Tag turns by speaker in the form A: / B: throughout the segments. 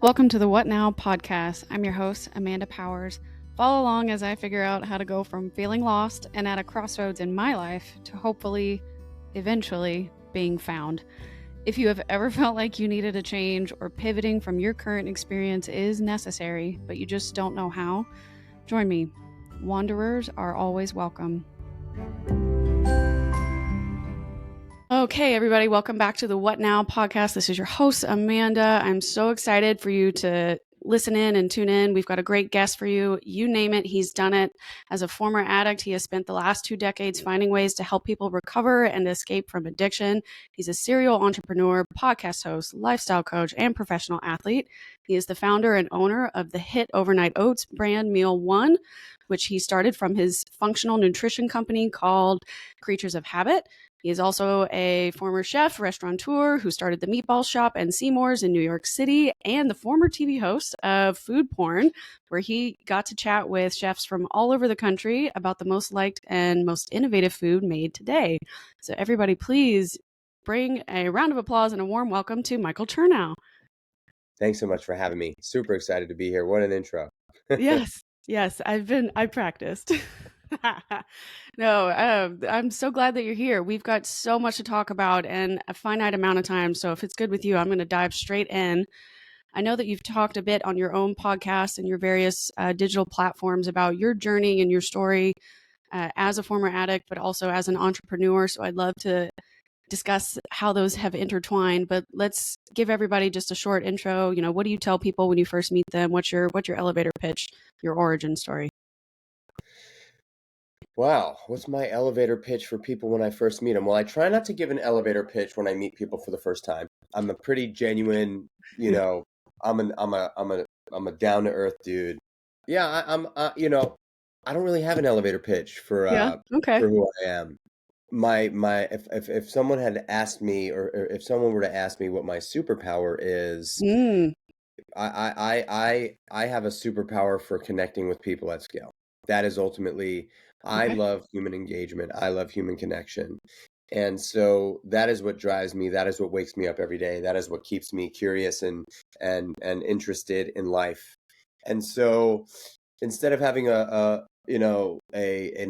A: Welcome to the What Now podcast. I'm your host, Amanda Powers. Follow along as I figure out how to go from feeling lost and at a crossroads in my life to hopefully, eventually, being found. If you have ever felt like you needed a change or pivoting from your current experience is necessary, but you just don't know how, join me. Wanderers are always welcome. Okay, everybody, welcome back to the What Now podcast. This is your host, Amanda. I'm so excited for you to listen in and tune in. We've got a great guest for you. You name it, he's done it. As a former addict, he has spent the last 2 decades finding ways to help people recover and escape from addiction. He's a serial entrepreneur, podcast host, lifestyle coach, and professional athlete. He is the founder and owner of the hit overnight oats brand Meal One, which he started from his functional nutrition company called Creatures of Habit. He is also a former chef, restaurateur who started the Meatball Shop and Seymour's in New York City, and the former TV host of Food Porn, where he got to chat with chefs from all over the country about the most liked and most innovative food made today. So everybody, please bring a round of applause and a warm welcome to Michael Chernow.
B: Thanks so much for having me. Super excited to be here. What an intro.
A: Yes, I practiced. No, I'm so glad that you're here. We've got so much to talk about and a finite amount of time. So if it's good with you, I'm going to dive straight in. I know that you've talked a bit on your own podcast and your various digital platforms about your journey and your story as a former addict, but also as an entrepreneur. So I'd love to discuss how those have intertwined, but let's give everybody just a short intro. You know, what do you tell people when you first meet them? What's your elevator pitch, your origin story?
B: Wow. What's my elevator pitch for people when I first meet them? Well, I try not to give an elevator pitch when I meet people for the first time. I'm a pretty genuine, I'm a down to earth dude. Yeah, I don't really have an elevator pitch for
A: Okay.
B: for who I am. If someone had asked me, or if someone were to ask me what my superpower is, I have a superpower for connecting with people at scale. That is ultimately, I
A: Okay.
B: love human engagement. I love human connection. And so that is what drives me. That is what wakes me up every day. That is what keeps me curious and interested in life. And so instead of having an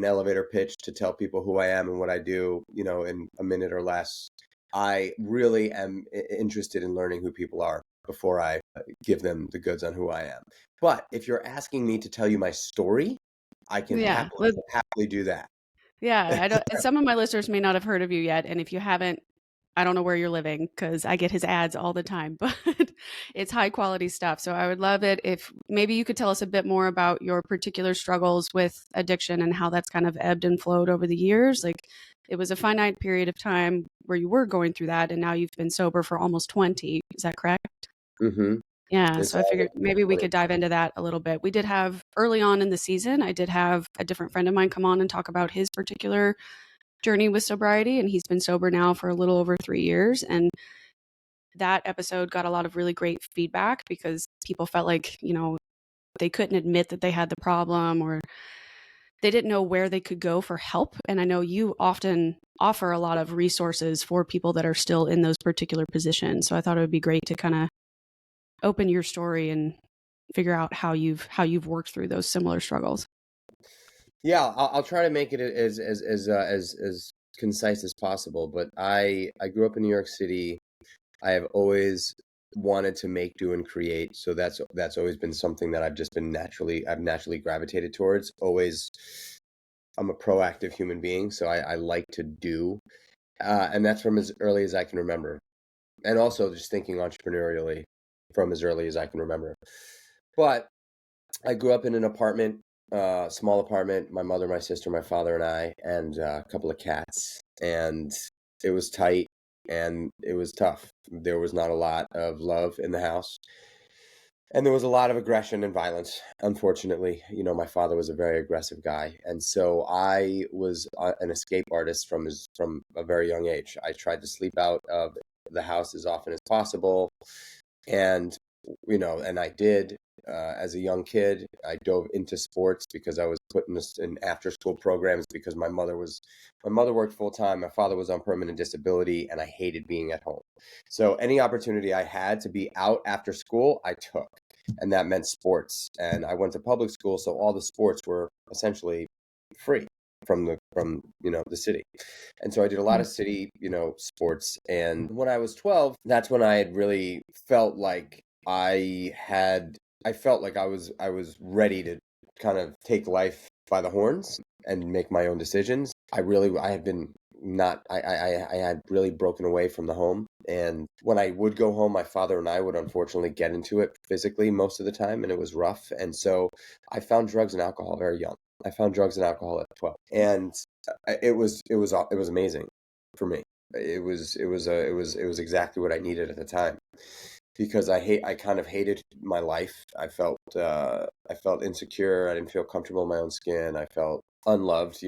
B: elevator pitch to tell people who I am and what I do, in a minute or less, I really am interested in learning who people are before I give them the goods on who I am. But if you're asking me to tell you my story, I can happily do that.
A: Yeah, I don't. Some of my listeners may not have heard of you yet, and if you haven't, I don't know where you're living because I get his ads all the time. But it's high quality stuff. So I would love it if maybe you could tell us a bit more about your particular struggles with addiction and how that's kind of ebbed and flowed over the years. Like it was a finite period of time where you were going through that, and now you've been sober for almost 20. Is that correct?
B: Mm-hmm.
A: Yeah,
B: It's
A: so I figured
B: all
A: maybe we
B: funny.
A: could dive into that a little bit. We did have early on in the season, I did have a different friend of mine come on and talk about his particular journey with sobriety, and he's been sober now for a little over 3 years. And that episode got a lot of really great feedback because people felt like, they couldn't admit that they had the problem or they didn't know where they could go for help. And I know you often offer a lot of resources for people that are still in those particular positions. So I thought it would be great to kind of open your story and figure out how you've worked through those similar struggles.
B: Yeah, I'll try to make it as concise as possible. But I grew up in New York City. I have always wanted to make, do, and create. So that's always been something that I've naturally gravitated towards. Always, I'm a proactive human being, so I like to do, and that's from as early as I can remember. And also just thinking entrepreneurially from as early as I can remember. But I grew up in an apartment, small apartment, my mother, my sister, my father, and I, and a couple of cats. And it was tight and it was tough. There was not a lot of love in the house. And there was a lot of aggression and violence, unfortunately. My father was a very aggressive guy. And so I was an escape artist from a very young age. I tried to sleep out of the house as often as possible. And I did. as a young kid, I dove into sports because I was put in after school programs because my mother worked full time. My father was on permanent disability, and I hated being at home. So any opportunity I had to be out after school, I took, and that meant sports. And I went to public school, so all the sports were essentially free from the city. And so I did a lot of city, sports. And when I was 12, that's when I had really felt like I felt like I was ready to kind of take life by the horns and make my own decisions. I had been not I had really broken away from the home. And when I would go home, my father and I would unfortunately get into it physically most of the time, and it was rough. And so I found drugs and alcohol very young. I found drugs and alcohol at 12. And it was amazing for me. It was exactly what I needed at the time, because I kind of hated my life. I felt insecure. I didn't feel comfortable in my own skin. I felt unloved,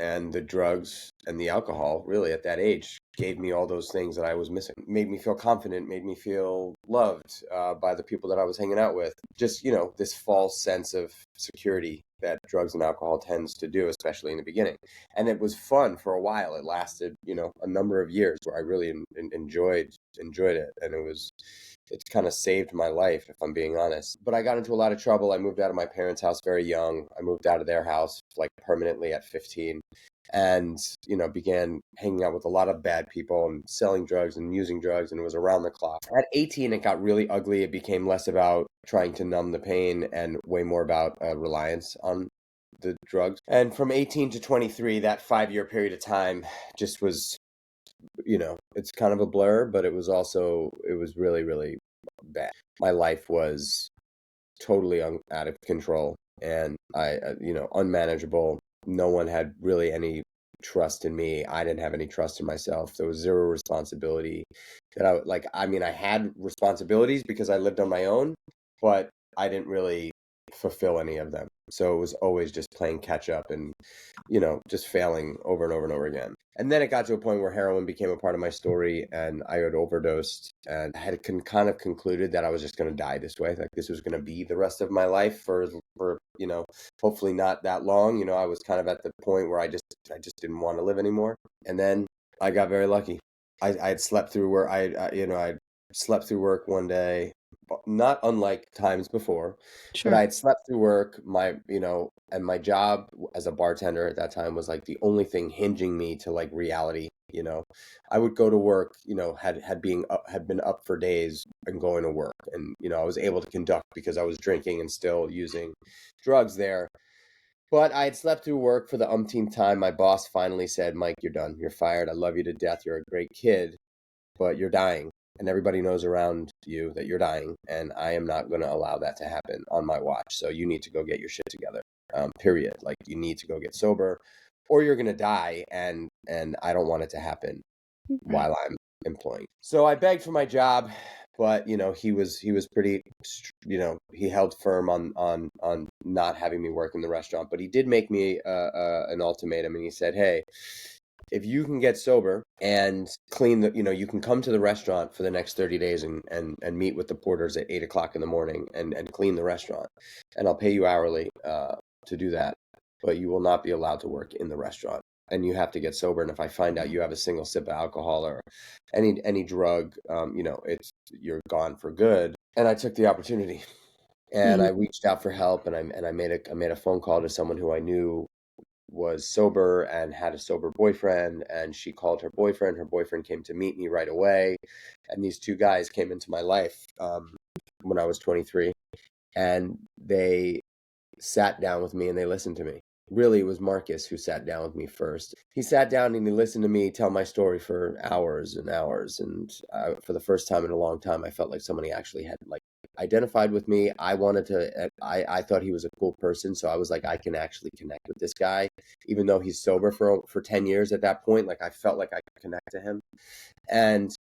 B: and the drugs and the alcohol really at that age gave me all those things that I was missing. Made me feel confident, made me feel loved by the people that I was hanging out with. Just, this false sense of security that drugs and alcohol tends to do, especially in the beginning. And it was fun for a while. It lasted, a number of years where I really enjoyed it. And it kind of saved my life, if I'm being honest. But I got into a lot of trouble. I moved out of my parents' house very young. I moved out of their house like permanently at 15, and began hanging out with a lot of bad people and selling drugs and using drugs, and it was around the clock. At 18, it got really ugly. It became less about trying to numb the pain and way more about reliance on the drugs. And from 18 to 23, that 5-year period of time just was, it's kind of a blur, but it was really, really bad. My life was totally out of control, and unmanageable. No one had really any trust in me. I didn't have any trust in myself. There was zero responsibility I had responsibilities because I lived on my own, but I didn't really fulfill any of them. So it was always just playing catch up and, just failing over and over and over again. And then it got to a point where heroin became a part of my story, and I had overdosed, and I had kind of concluded that I was just going to die this way. Like this was going to be the rest of my life for hopefully not that long. I was kind of at the point where I just didn't want to live anymore. And then I got very lucky. I had slept through work. I slept through work one day, not unlike times before, but I
A: Sure.
B: had slept through work. And my job as a bartender at that time was like the only thing hinging me to like reality. I would go to work, had been up for days and going to work, and I was able to conduct because I was drinking and still using drugs there. But I had slept through work for the umpteenth time. My boss finally said, "Mike, you're done. You're fired. I love you to death. You're a great kid, but you're dying. And everybody knows around you that you're dying. And I am not going to allow that to happen on my watch. So you need to go get your shit together. Period. Like you need to go get sober, or you're going to die. And I don't want it to happen
A: Okay.
B: while I'm employing." So I begged for my job, but he was pretty, he held firm on not having me work in the restaurant. But he did make me an ultimatum, and he said, "Hey, if you can get sober and clean you can come to the restaurant for the next 30 days and meet with the porters at 8 o'clock in the morning and clean the restaurant, and I'll pay you hourly to do that, but you will not be allowed to work in the restaurant, and you have to get sober. And if I find out you have a single sip of alcohol or any drug, you're gone for good." And I took the opportunity, and
A: Mhm.
B: I reached out for help, and I made a phone call to someone who I knew was sober and had a sober boyfriend, and she called her boyfriend came to meet me right away, and these two guys came into my life when I was 23, and they sat down with me and they listened to me. Really, it was Marcus who sat down with me first. He sat down and he listened to me tell my story for hours and hours, and for the first time in a long time, I felt like somebody actually had like identified with me. I thought he was a cool person, so I was like, I can actually connect with this guy, even though he's sober for 10 years at that point. Like I felt like I could connect to him. And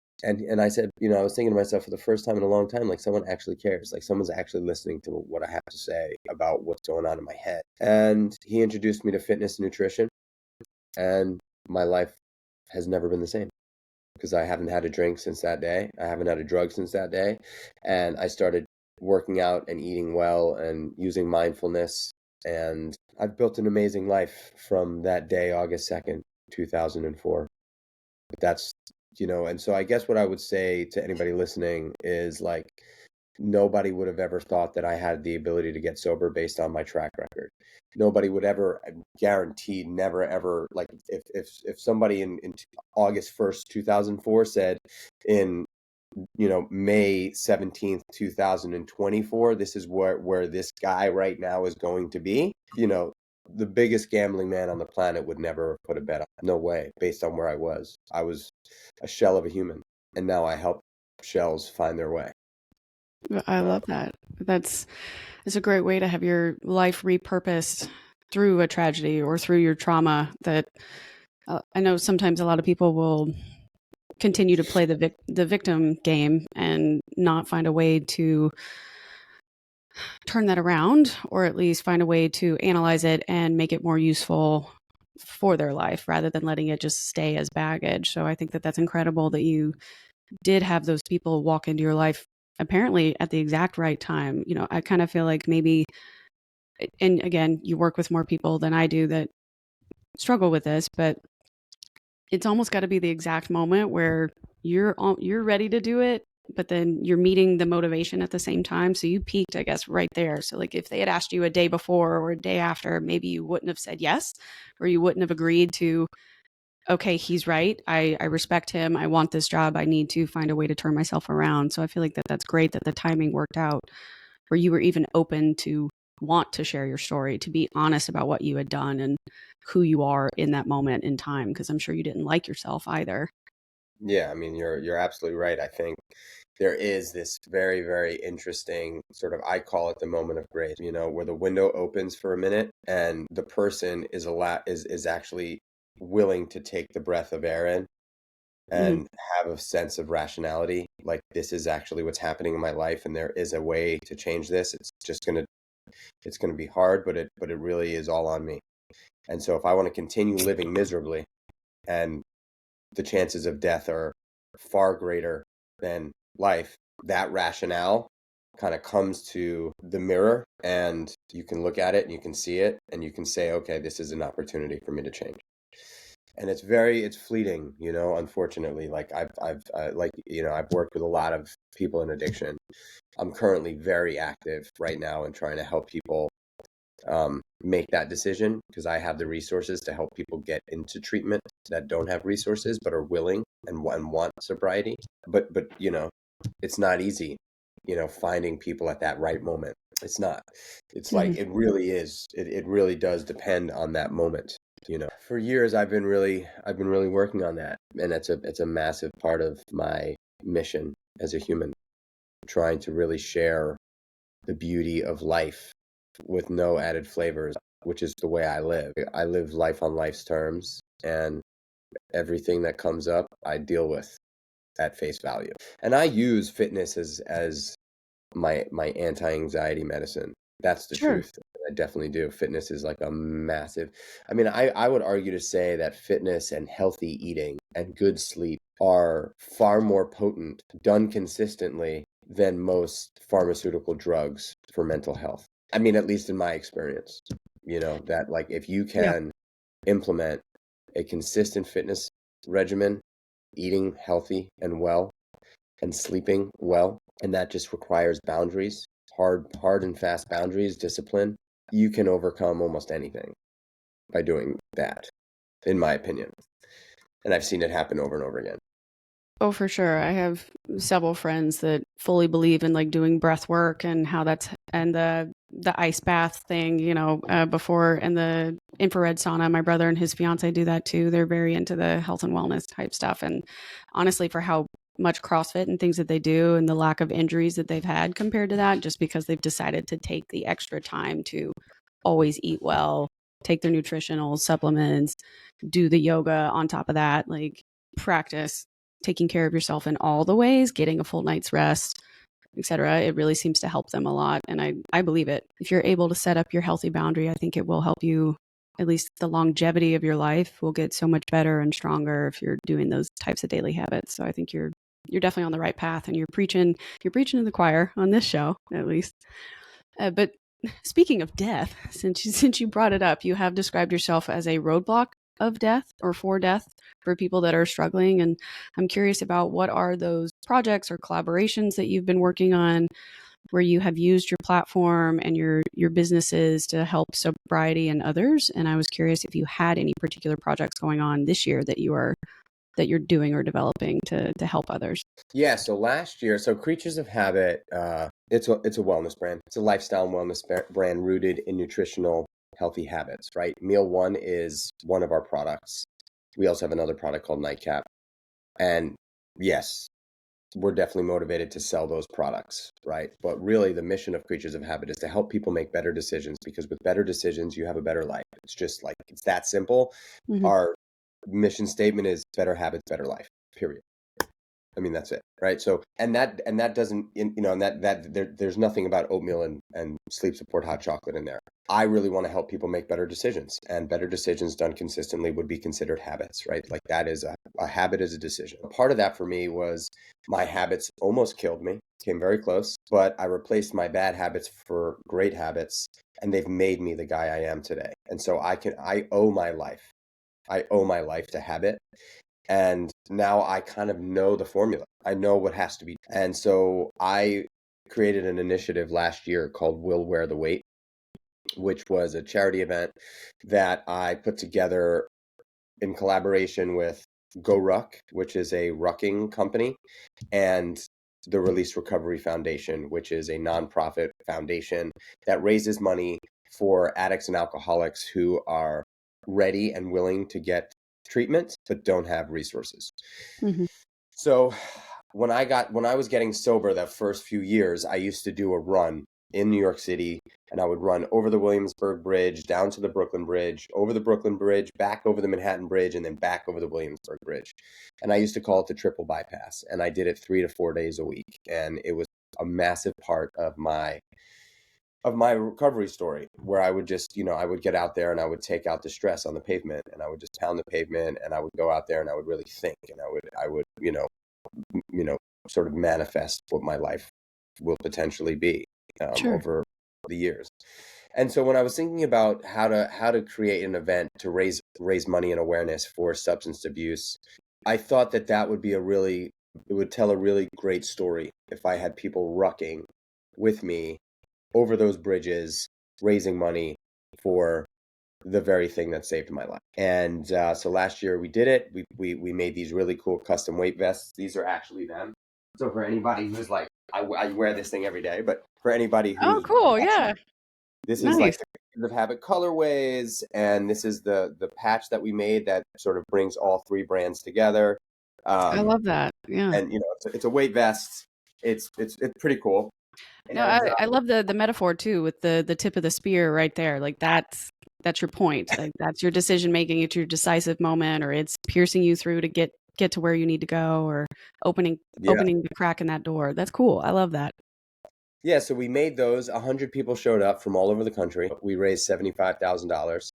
B: I said, I was thinking to myself, for the first time in a long time, like someone actually cares, like someone's actually listening to what I have to say about what's going on in my head. And he introduced me to fitness and nutrition, and my life has never been the same, because I haven't had a drink since that day. I haven't had a drug since that day. And I started working out and eating well and using mindfulness. And I've built an amazing life from that day, August 2nd, 2004. That's, and so I guess what I would say to anybody listening is like, nobody would have ever thought that I had the ability to get sober based on my track record. Nobody would ever, guaranteed, never ever, like if somebody in August 1st, 2004 said in May 17th, 2024, this is where this guy right now is going to be, the biggest gambling man on the planet would never put a bet on. No way, based on where I was. I was a shell of a human, and now I help shells find their way.
A: I love that. That's a great way to have your life repurposed through a tragedy or through your trauma. That I know sometimes a lot of people will continue to play the victim game and not find a way to turn that around, or at least find a way to analyze it and make it more useful for their life rather than letting it just stay as baggage. So I think that that's incredible that you did have those people walk into your life apparently at the exact right time. I kind of feel like maybe, and again, you work with more people than I do that struggle with this, but it's almost got to be the exact moment where you're ready to do it, but then you're meeting the motivation at the same time. So you peaked, I guess, right there. So like if they had asked you a day before or a day after, maybe you wouldn't have said yes, or you wouldn't have agreed to, okay, he's right. I respect him. I want this job. I need to find a way to turn myself around. So I feel like that's great that the timing worked out where you were even open to want to share your story, to be honest about what you had done and who you are in that moment in time. Because I'm sure you didn't like yourself either.
B: Yeah, I mean, you're absolutely right. I think there is this very, very interesting sort of, I call it the moment of grace, where the window opens for a minute and the person is actually willing to take the breath of air in
A: Mm-hmm.
B: and have a sense of rationality. Like, this is actually what's happening in my life, and there is a way to change this. It's gonna be hard, but it really is all on me. And so if I want to continue living miserably, and the chances of death are far greater than life, that rationale kind of comes to the mirror, and you can look at it and you can see it and you can say, okay, this is an opportunity for me to change. And it's fleeting, unfortunately. Like I've worked with a lot of people in addiction. I'm currently very active right now in trying to help people make that decision, because I have the resources to help people get into treatment that don't have resources but are willing and want sobriety. But it's not easy, finding people at that right moment. It's not. It's
A: Mm-hmm.
B: like it really is. It really does depend on that moment. For years I've been really working on that, and it's a massive part of my mission as a human, trying to really share the beauty of life with no added flavors, which is the way I live. I live life on life's terms, and everything that comes up, I deal with at face value. And I use fitness as my anti-anxiety medicine. That's the
A: Sure.
B: truth. I definitely do. Fitness is like a massive, I mean, I would argue to say that fitness and healthy eating and good sleep are far more potent, done consistently, than most pharmaceutical drugs for mental health. I mean, at least in my experience, that like if you
A: Yeah.
B: can implement a consistent fitness regimen, eating healthy and well, and sleeping well, and that just requires boundaries, hard and fast boundaries, discipline, you can overcome almost anything by doing that, in my opinion. And I've seen it happen over and over again.
A: Oh, for sure. I have several friends that fully believe in like doing breath work and how that's, and the ice bath thing, before, and the infrared sauna. My brother and his fiance do that too. They're very into the health and wellness type stuff. And honestly, for how much CrossFit and things that they do and the lack of injuries that they've had compared to that, just because they've decided to take the extra time to always eat well, take their nutritional supplements, do the yoga on top of that, like practice taking care of yourself in all the ways, getting a full night's rest, etc. It really seems to help them a lot. And I believe it. If you're able to set up your healthy boundary, I think it will help you, at least the longevity of your life will get so much better and stronger if you're doing those types of daily habits. So I think you're you're definitely on the right path, and you're preaching to the choir on this show, at least. But speaking of death, since you brought it up, you have described yourself as a roadblock of death or for death for people that are struggling. And I'm curious about what are those projects or collaborations that you've been working on where you have used your platform and your businesses to help sobriety and others. And I was curious if you had any particular projects going on this year that you're doing or developing to help others.
B: Yeah, so last year, so Creatures of Habit, it's a wellness brand. It's a lifestyle and wellness brand rooted in nutritional healthy habits, right? Meal One is one of our products. We also have another product called Nightcap. And yes, we're definitely motivated to sell those products, right? But really the mission of Creatures of Habit is to help people make better decisions, because with better decisions, you have a better life. It's just like, it's that simple.
A: Mm-hmm.
B: Our mission statement is better habits, better life, period. I mean, that's it, right? So, and that doesn't, and there's nothing about oatmeal and sleep support hot chocolate in there. I really want to help people make better decisions, and better decisions done consistently would be considered habits, right? Like that is a habit is a decision. Part of that for me was my habits almost killed me, came very close, but I replaced my bad habits for great habits, and they've made me the guy I am today. And so I owe my life. I owe my life to habit. And now I kind of know the formula. I know what has to be. And so I created an initiative last year called We'll Wear the Weight, which was a charity event that I put together in collaboration with Go Ruck, which is a rucking company, and the Release Recovery Foundation, which is a nonprofit foundation that raises money for addicts and alcoholics who are ready and willing to get treatment but don't have resources.
A: Mm-hmm.
B: So when I was getting sober that first few years, I used to do a run in New York City, and I would run over the Williamsburg Bridge, down to the Brooklyn Bridge, over the Brooklyn Bridge, back over the Manhattan Bridge, and then back over the Williamsburg Bridge. And I used to call it the triple bypass, and I did it 3 to 4 days a week, and it was a massive part of my recovery story, where I would just, I would get out there and I would take out the stress on the pavement, and I would just pound the pavement, and I would go out there and I would really think, and I would, sort of manifest what my life will potentially be
A: Sure.
B: over the years. And so when I was thinking about how to create an event to raise money and awareness for substance abuse, I thought that would be it would tell a really great story if I had people rucking with me over those bridges, raising money for the very thing that saved my life. And so last year we did it. We made these really cool custom weight vests. These are actually them. So for anybody who's like, I wear this thing every day, but for anybody who's
A: cool. Yeah.
B: this
A: Nice.
B: is like the habit colorways, and this is the patch that we made that sort of brings all three brands together.
A: I love that. Yeah.
B: And it's a weight vest. It's pretty cool.
A: No,
B: And
A: I love the metaphor too, with the tip of the spear right there. Like that's your point. Like that's your decision making. It's your decisive moment, or it's piercing you through to get to where you need to go, or opening the crack in that door. That's cool. I love that.
B: Yeah, so we made those. 100 people showed up from all over the country. We raised $75,000,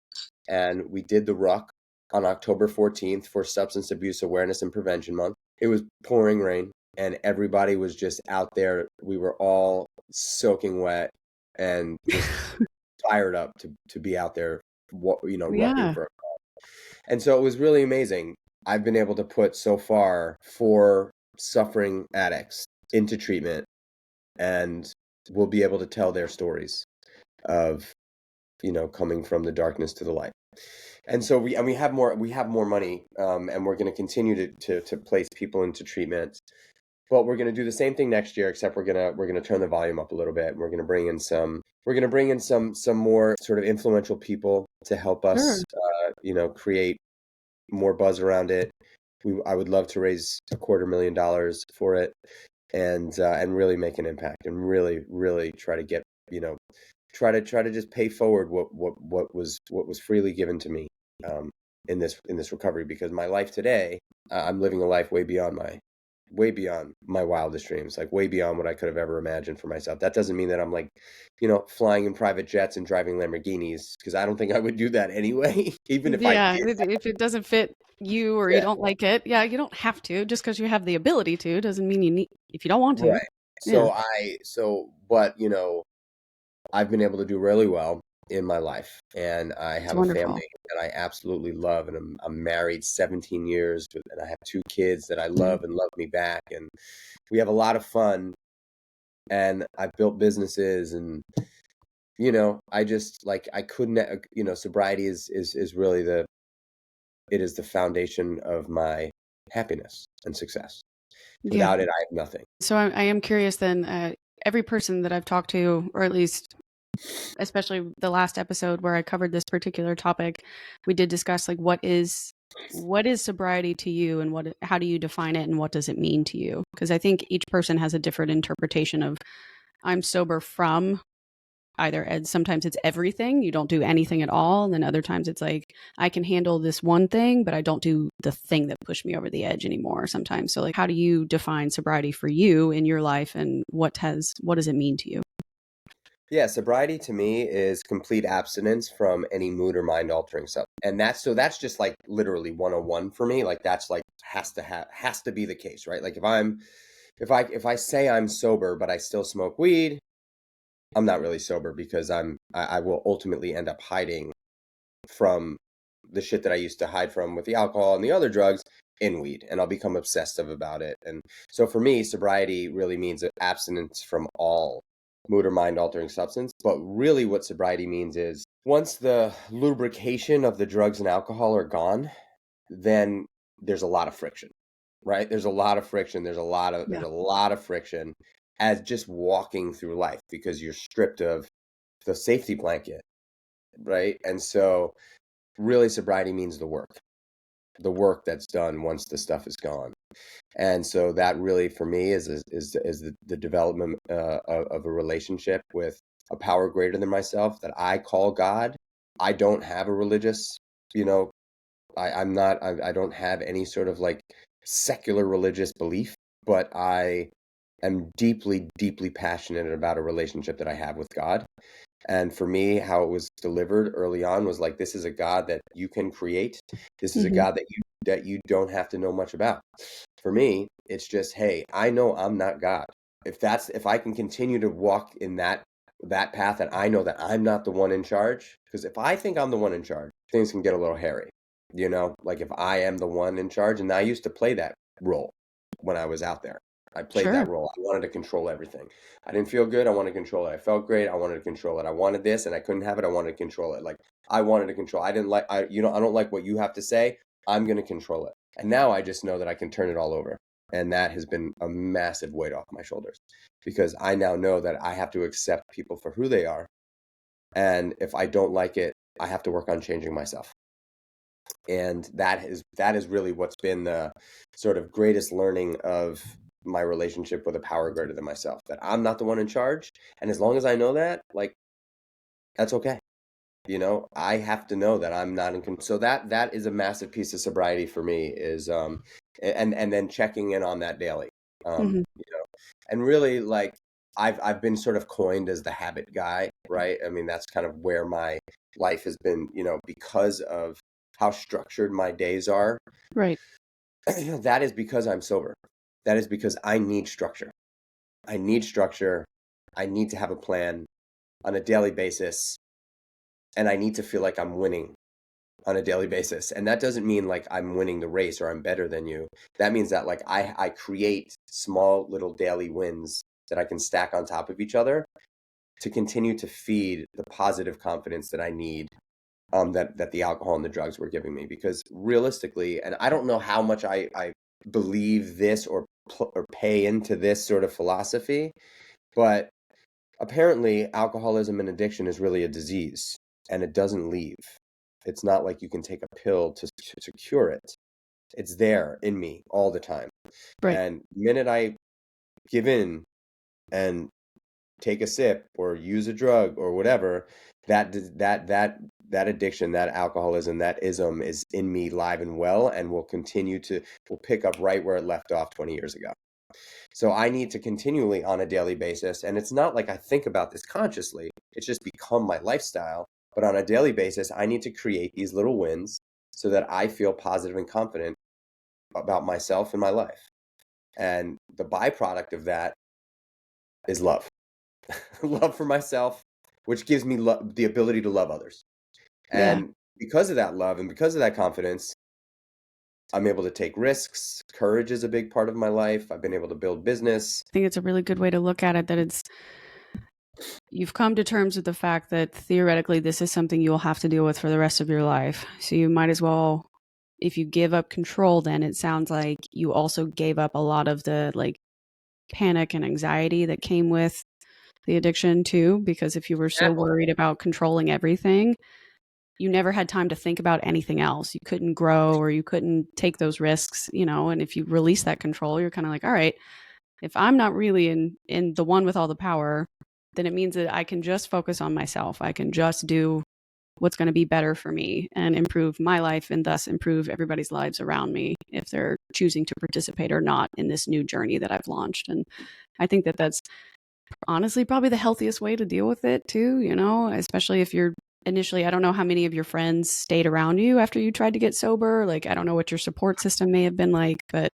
B: and we did the ruck on October 14th for Substance Abuse Awareness and Prevention Month. It was pouring rain, and everybody was just out there. We were all soaking wet and just fired up to be out there, rucking for a cause. And so it was really amazing. I've been able to put so far 4 suffering addicts into treatment, and we'll be able to tell their stories of, coming from the darkness to the light. And so we have more money, and we're going to continue to place people into treatment. But we're going to do the same thing next year, except we're going to turn the volume up a little bit. And we're going to bring in some more sort of influential people to help us, create more buzz around it. I would love to raise $250,000 for it, and really make an impact, and really try to get, try to just pay forward what was freely given to me in this recovery, because my life today, I'm living a life way beyond way beyond my wildest dreams, like way beyond what I could have ever imagined for myself. That doesn't mean that I'm like, flying in private jets and driving Lamborghinis, because I don't think I would do that anyway, even if I
A: Yeah,
B: did.
A: if it doesn't fit you or you
B: Yeah,
A: don't like it, yeah, you don't have to. Just because you have the ability to doesn't mean you need if you don't want to.
B: right.
A: Yeah,
B: But I've been able to do really well in my life, and I
A: it's
B: have a
A: wonderful.
B: family that I absolutely love, and I'm married 17 years, and I have two kids that I
A: Mhm.
B: love and love me back, and we have a lot of fun, and I've built businesses, and I just like I couldn't, sobriety is really it is the foundation of my happiness and success.
A: Yeah.
B: Without it, I have nothing.
A: So I am curious then. Every person that I've talked to, or at least especially the last episode where I covered this particular topic, we did discuss like what is sobriety to you and how do you define it and what does it mean to you? Because I think each person has a different interpretation of I'm sober from either and sometimes it's everything, you don't do anything at all, and then other times it's like I can handle this one thing, but I don't do the thing that pushed me over the edge anymore sometimes. So like how do you define sobriety for you in your life and what does it mean to you?
B: Yeah, sobriety to me is complete abstinence from any mood or mind altering stuff. And that's just like literally 101 for me. Like that's like has to be the case, right? Like if I say I'm sober but I still smoke weed, I'm not really sober because I will ultimately end up hiding from the shit that I used to hide from with the alcohol and the other drugs in weed, and I'll become obsessive about it. And so for me, sobriety really means abstinence from all mood or mind altering substance. But really, what sobriety means is once the lubrication of the drugs and alcohol are gone, then there's a lot of friction, right? There's a lot of friction. There's
A: Yeah,
B: a lot of friction as just walking through life because you're stripped of the safety blanket, right? And so really sobriety means the work that's done once the stuff is gone. And so that really for me is the development of a relationship with a power greater than myself that I call God. I don't have a religious, you know I'm not I don't have any sort of like secular religious belief, but I am deeply deeply passionate about a relationship that I have with God. And for me, how it was delivered early on was like, this is a God that you can create. This is a
A: hmm,
B: God that you don't have to know much about. For me, it's just, hey, I know I'm not God. If I can continue to walk in that path and I know that I'm not the one in charge, because if I think I'm the one in charge, things can get a little hairy. Like if I am the one in charge, and I used to play that role when I was out there. I played
A: sure,
B: that role. I wanted to control everything. I didn't feel good. I wanted to control it. I felt great. I wanted to control it. I wanted this and I couldn't have it. I wanted to control it. Like I wanted to control. I didn't like I don't like what you have to say. I'm going to control it. And now I just know that I can turn it all over. And that has been a massive weight off my shoulders because I now know that I have to accept people for who they are. And if I don't like it, I have to work on changing myself. And that is really what's been the sort of greatest learning of my relationship with a power greater than myself, that I'm not the one in charge, and as long as I know that, like, that's okay. I have to know that I'm not in control. So that is a massive piece of sobriety for me, is and then checking in on that daily.
A: hmm,
B: And really, like, I've been sort of coined as the habit guy, right? I mean, that's kind of where my life has been, because of how structured my days are.
A: right,
B: That is because I'm sober. That is because I need structure. I need structure. I need to have a plan on a daily basis, and I need to feel like I'm winning on a daily basis. And that doesn't mean like I'm winning the race or I'm better than you. That means that like I create small little daily wins that I can stack on top of each other to continue to feed the positive confidence that I need, that the alcohol and the drugs were giving me. Because realistically, and I don't know how much I believe this or pay into this sort of philosophy, but apparently alcoholism and addiction is really a disease, and it doesn't leave. It's not like you can take a pill to cure it. It's there in me all the time.
A: right,
B: And the minute I give in and take a sip or use a drug or whatever, that addiction, that alcoholism, that ism is in me live and well, and will pick up right where it left off 20 years ago. So I need to continually on a daily basis, and it's not like I think about this consciously, it's just become my lifestyle. But on a daily basis, I need to create these little wins so that I feel positive and confident about myself and my life. And the byproduct of that is love. Love for myself, which gives me the ability to love others.
A: Yeah.
B: And because of that love and because of that confidence, I'm able to take risks. Courage is a big part of my life. I've been able to build business.
A: I think it's a really good way to look at it, that you've come to terms with the fact that theoretically this is something you'll have to deal with for the rest of your life. So you might as well, if you give up control, then it sounds like you also gave up a lot of the like panic and anxiety that came with the addiction too, because if you were so
B: Exactly.
A: worried about controlling everything, you never had time to think about anything else. You couldn't grow or you couldn't take those risks, and if you release that control, you're kind of like, all right, if I'm not really in the one with all the power, then it means that I can just focus on myself. I can just do what's going to be better for me and improve my life and thus improve everybody's lives around me if they're choosing to participate or not in this new journey that I've launched. And I think that that's honestly probably the healthiest way to deal with it too, especially if you're initially, I don't know how many of your friends stayed around you after you tried to get sober. Like, I don't know what your support system may have been like, but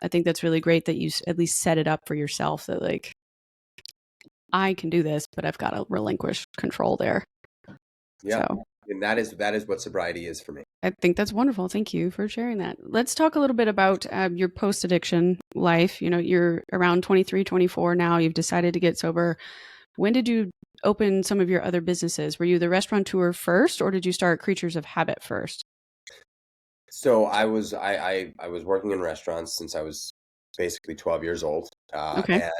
A: I think that's really great that you at least set it up for yourself that like, I can do this, but I've got to relinquish control there.
B: Yeah.
A: So
B: And that is what sobriety is for me.
A: I think that's wonderful. Thank you for sharing that. Let's talk a little bit about your post addiction life. You're around 23, 24 now. You've decided to get sober. When did you open some of your other businesses? Were you the restaurateur first, or did you start Creatures of Habit first?
B: So I was working in restaurants since I was basically 12 years old,
A: Okay.
B: and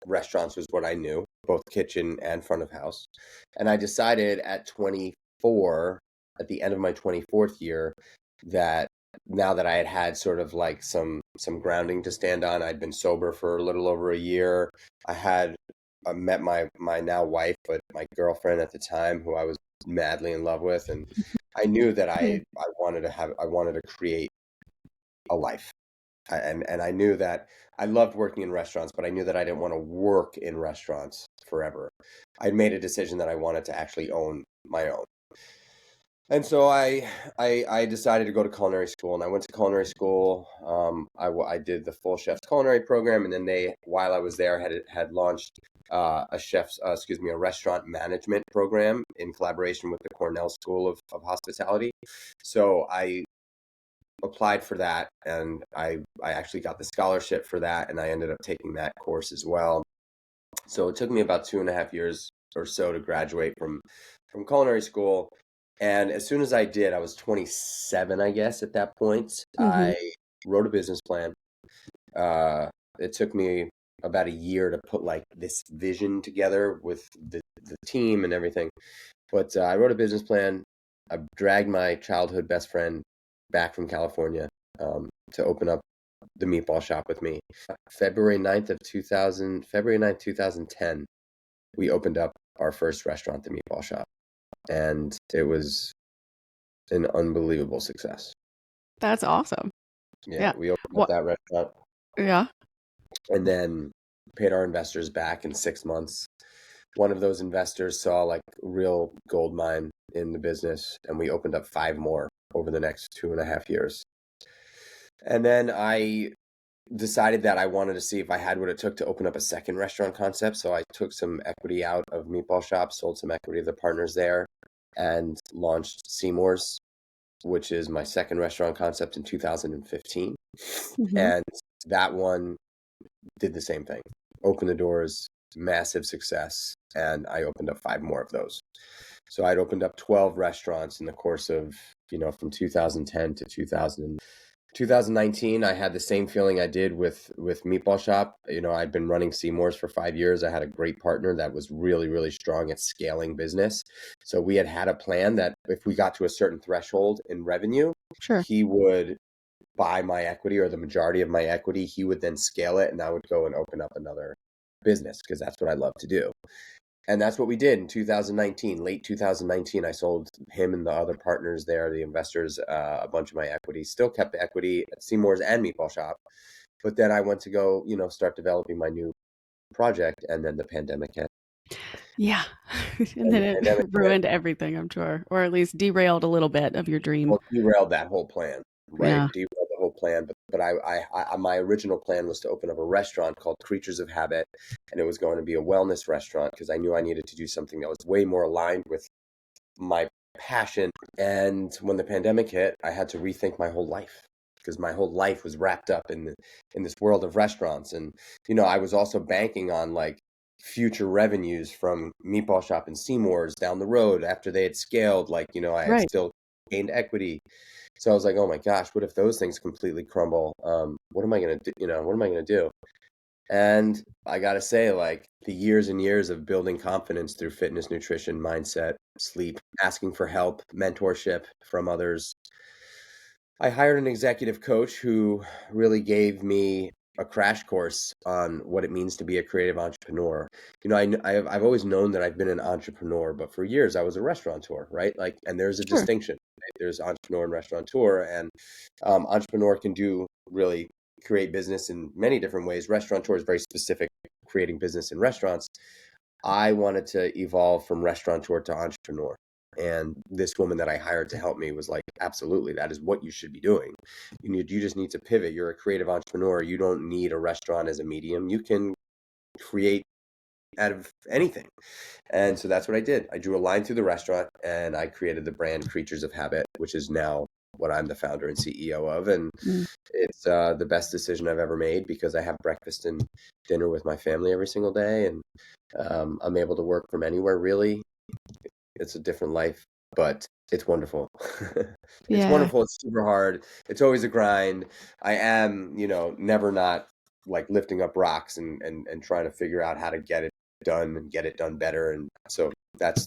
B: restaurants was what I knew, both kitchen and front of house. And I decided at 24, at the end of my 24th year, that now that I had had sort of like some grounding to stand on, I'd been sober for a little over a year. I had met my now wife, but my girlfriend at the time, who I was madly in love with, and I knew that I wanted to create a life. And I knew that I loved working in restaurants, but I knew that I didn't want to work in restaurants forever. I'd made a decision that I wanted to actually own my own. And so I decided to go to culinary school, and I went to culinary school. I did the full chef's culinary program, and then while I was there, had launched a restaurant management program in collaboration with the Cornell School of Hospitality. So I applied for that, and I actually got the scholarship for that, and I ended up taking that course as well. So it took me about 2.5 years or so to graduate from culinary school. And as soon as I did, I was 27, I guess, at that point.
A: Mm-hmm.
B: I wrote a business plan. It took me about a year to put like this vision together with the team and everything. But I wrote a business plan. I dragged my childhood best friend back from California to open up the meatball shop with me. February 9th, 2010, we opened up our first restaurant, the meatball shop. And it was an unbelievable success.
A: That's awesome.
B: Yeah,
A: Yeah.
B: we opened up
A: What?
B: that restaurant
A: Yeah.
B: and then paid our investors back in 6 months. One of those investors saw like real gold mine in the business, and we opened up 5 more over the next 2.5 years. And then I decided that I wanted to see if I had what it took to open up a second restaurant concept. So I took some equity out of Meatball Shop, sold some equity to the partners there, and launched Seymour's, which is my second restaurant concept in 2015.
A: Mm-hmm.
B: And that one did the same thing. Opened the doors, massive success, and I opened up 5 more of those. So I'd opened up 12 restaurants in the course of, from 2010 to 2019. I had the same feeling I did with Meatball Shop. I'd been running Seymour's for 5 years. I had a great partner that was really, really strong at scaling business. So we had a plan that if we got to a certain threshold in revenue,
A: Sure.
B: he would buy my equity or the majority of my equity. He would then scale it, and I would go and open up business because that's what I love to do. And that's what we did in 2019, late 2019. I sold him and the other partners there, the investors, a bunch of my equity, still kept the equity at Seymour's and Meatball Shop. But then I went to go, start developing my new project. And then the pandemic hit.
A: Yeah. And
B: And
A: then
B: the
A: it
B: pandemic hit,
A: ruined everything, I'm sure, or at least derailed a little bit of your dream.
B: well, derailed that whole plan, right?
A: Yeah.
B: Derailed the whole plan. But my original plan was to open up a restaurant called Creatures of Habit. And it was going to be a wellness restaurant because I knew I needed to do something that was way more aligned with my passion. And when the pandemic hit, I had to rethink my whole life because my whole life was wrapped up in this world of restaurants. And I was also banking on like future revenues from Meatball Shop and Seymour's down the road after they had scaled. Like, I had
A: Right.
B: still gained equity. So I was like, oh my gosh, what if those things completely crumble? What am I going to do? What am I going to do? And I got to say, like the years and years of building confidence through fitness, nutrition, mindset, sleep, asking for help, mentorship from others. I hired an executive coach who really gave me a crash course on what it means to be a creative entrepreneur. I've always known that I've been an entrepreneur, but for years I was a restaurateur, right? Like, and there's a
A: Sure.
B: distinction. Right? There's entrepreneur and restaurateur, and entrepreneur can really create business in many different ways. Restaurateur is very specific, creating business in restaurants. I wanted to evolve from restaurateur to entrepreneur. And this woman that I hired to help me was like, absolutely, that is what you should be doing. You just need to pivot. You're a creative entrepreneur. You don't need a restaurant as a medium. You can create out of anything. And so that's what I did. I drew a line through the restaurant and I created the brand Creatures of Habit, which is now what I'm the founder and CEO of. And
A: Mm.
B: it's the best decision I've ever made because I have breakfast and dinner with my family every single day. And I'm able to work from anywhere, really. It's a different life, but it's wonderful. It's
A: Yeah.
B: wonderful. It's super hard. It's always a grind. I am, never not like lifting up rocks and trying to figure out how to get it done and get it done better. And so that's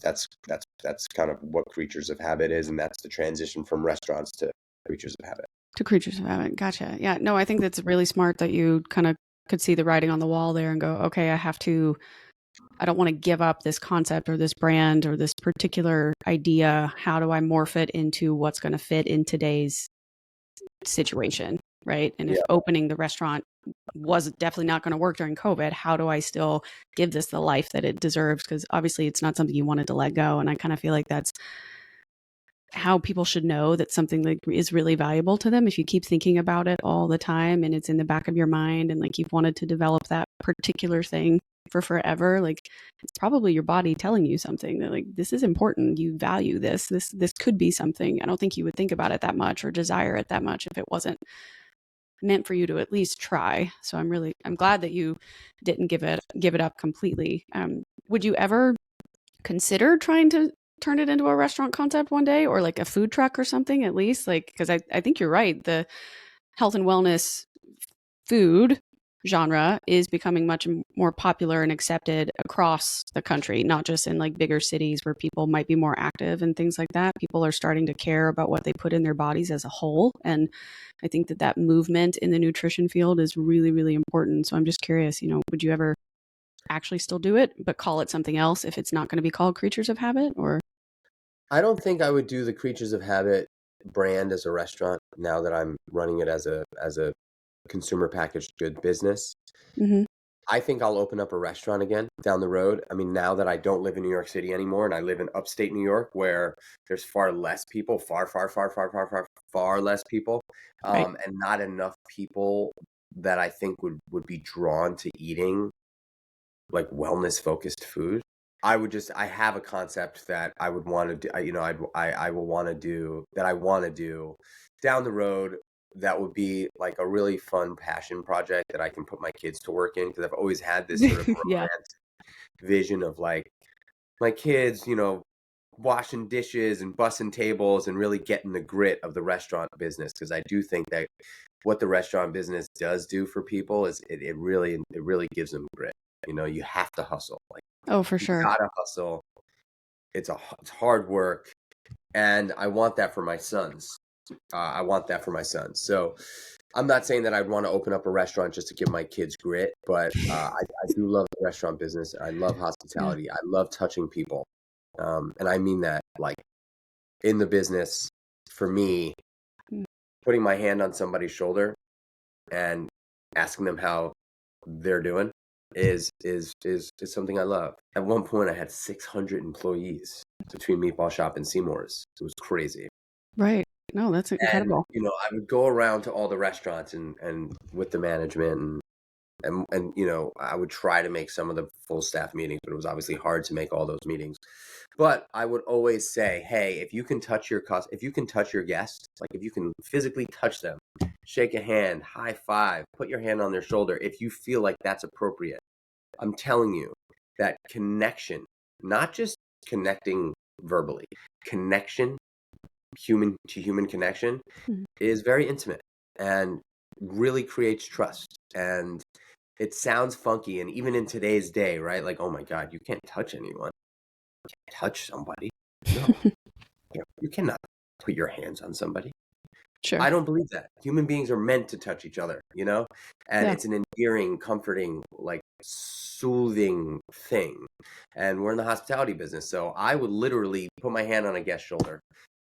B: kind of what Creatures of Habit is, and that's the transition from restaurants to Creatures of Habit.
A: To Creatures of Habit. Gotcha. Yeah. No, I think that's really smart that you kind of could see the writing on the wall there and go, okay, I don't want to give up this concept or this brand or this particular idea. How do I morph it into what's going to fit in today's situation? Right. And if
B: Yeah.
A: opening the restaurant was definitely not going to work during COVID, how do I still give this the life that it deserves? Because obviously it's not something you wanted to let go. And I kind of feel like that's how people should know that something like is really valuable to them. If you keep thinking about it all the time and it's in the back of your mind and like you've wanted to develop that particular thing for forever, like it's probably your body telling you something that like this is important, you value this could be something. I don't think you would think about it that much or desire it that much if it wasn't meant for you to at least try. So I'm glad that you didn't give it up completely. Would you ever consider trying to turn it into a restaurant concept one day, or like a food truck or something, at least? Like, because I think you're right, the health and wellness food genre is becoming much more popular and accepted across the country, not just in like bigger cities where people might be more active and things like that. People are starting to care about what they put in their bodies as a whole. And I think that movement in the nutrition field is really, really important. So I'm just curious, would you ever actually still do it, but call it something else if it's not going to be called Creatures of Habit? Or
B: I don't think I would do the Creatures of Habit brand as a restaurant now that I'm running it as a consumer packaged good business.
A: Mhm.
B: I think I'll open up a restaurant again down the road. I mean, now that I don't live in New York City anymore and I live in upstate New York where there's far less people, far less people,
A: Right.
B: and not enough people that I think would be drawn to eating like wellness focused food. I have a concept that I would want to do, I will want to do that I want to do down the road that would be like a really fun passion project that I can put my kids to work in because I've always had this sort of
A: Yeah.
B: romantic vision of like my kids, washing dishes and bussing tables and really getting the grit of the restaurant business because I do think that what the restaurant business does do for people is it really gives them grit. You have to hustle. Like
A: Oh, for
B: you
A: sure.
B: gotta hustle. It's hard work, and I want that for my sons. I want that for my sons. So I'm not saying that I'd want to open up a restaurant just to give my kids grit, but I do love the restaurant business. I love
A: Yeah.
B: hospitality. I love touching people. And I mean that, like, in the business, for me,
A: Mm.
B: putting my hand on somebody's shoulder and asking them how they're doing is something I love. At one point, I had 600 employees between Meatball Shop and Seymour's. It was crazy.
A: Right. No, that's
B: And,
A: incredible.
B: I would go around to all the restaurants and with the management and I would try to make some of the full staff meetings, but it was obviously hard to make all those meetings. But I would always say, hey, if you can touch your guests, like if you can physically touch them, shake a hand, high five, put your hand on their shoulder, if you feel like that's appropriate, I'm telling you that connection, not just connecting verbally, connection, human to human connection,
A: Mhm.
B: is very intimate and really creates trust. And it sounds funky. And even in today's day, right? Like, oh my God, you can't touch anyone. You can't touch somebody. No, you cannot put your hands on somebody.
A: Sure.
B: I don't believe that. Human beings are meant to touch each other, and
A: Yeah.
B: it's an endearing, comforting, like soothing thing. And we're in the hospitality business. So I would literally put my hand on a guest's shoulder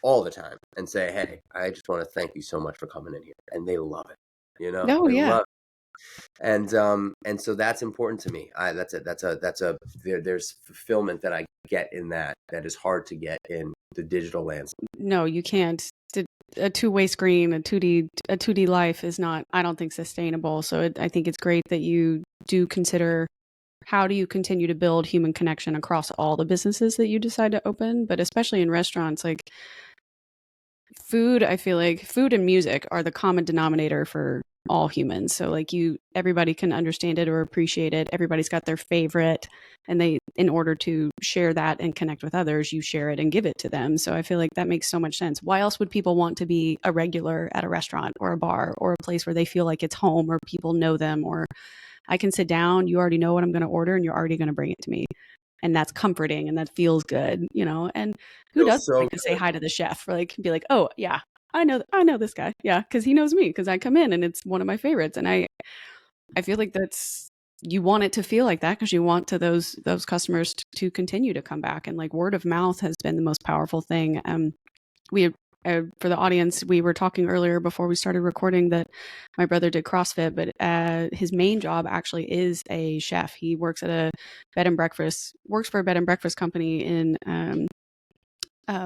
B: all the time and say, hey, I just want to thank you so much for coming in here. And they love it.
A: Oh,
B: They
A: yeah.
B: love it. And so that's important to me. There's fulfillment that I get in that is hard to get in the digital landscape.
A: No, you can't. A two-way screen, a 2D life is not, I don't think, sustainable. So I think it's great that you do consider how do you continue to build human connection across all the businesses that you decide to open, but especially in restaurants, like food, I feel like food and music are the common denominator for all humans. So like everybody can understand it or appreciate it. Everybody's got their favorite, and in order to share that and connect with others, you share it and give it to them. So I feel like that makes so much sense. Why else would people want to be a regular at a restaurant or a bar or a place where they feel like it's home or people know them, or I can sit down, you already know what I'm going to order and you're already going to bring it to me. And that's comforting and that feels good. And who
B: Feels
A: doesn't
B: so
A: like to say hi to the chef, or like be like, "Oh, yeah, I know this guy." Yeah, cuz he knows me cuz I come in and it's one of my favorites, and I feel like that's, you want it to feel like that because you want to those customers to continue to come back, and like word of mouth has been the most powerful thing. We For the audience, we were talking earlier before we started recording that my brother did CrossFit, but his main job actually is a chef. He works at a works for a bed and breakfast company in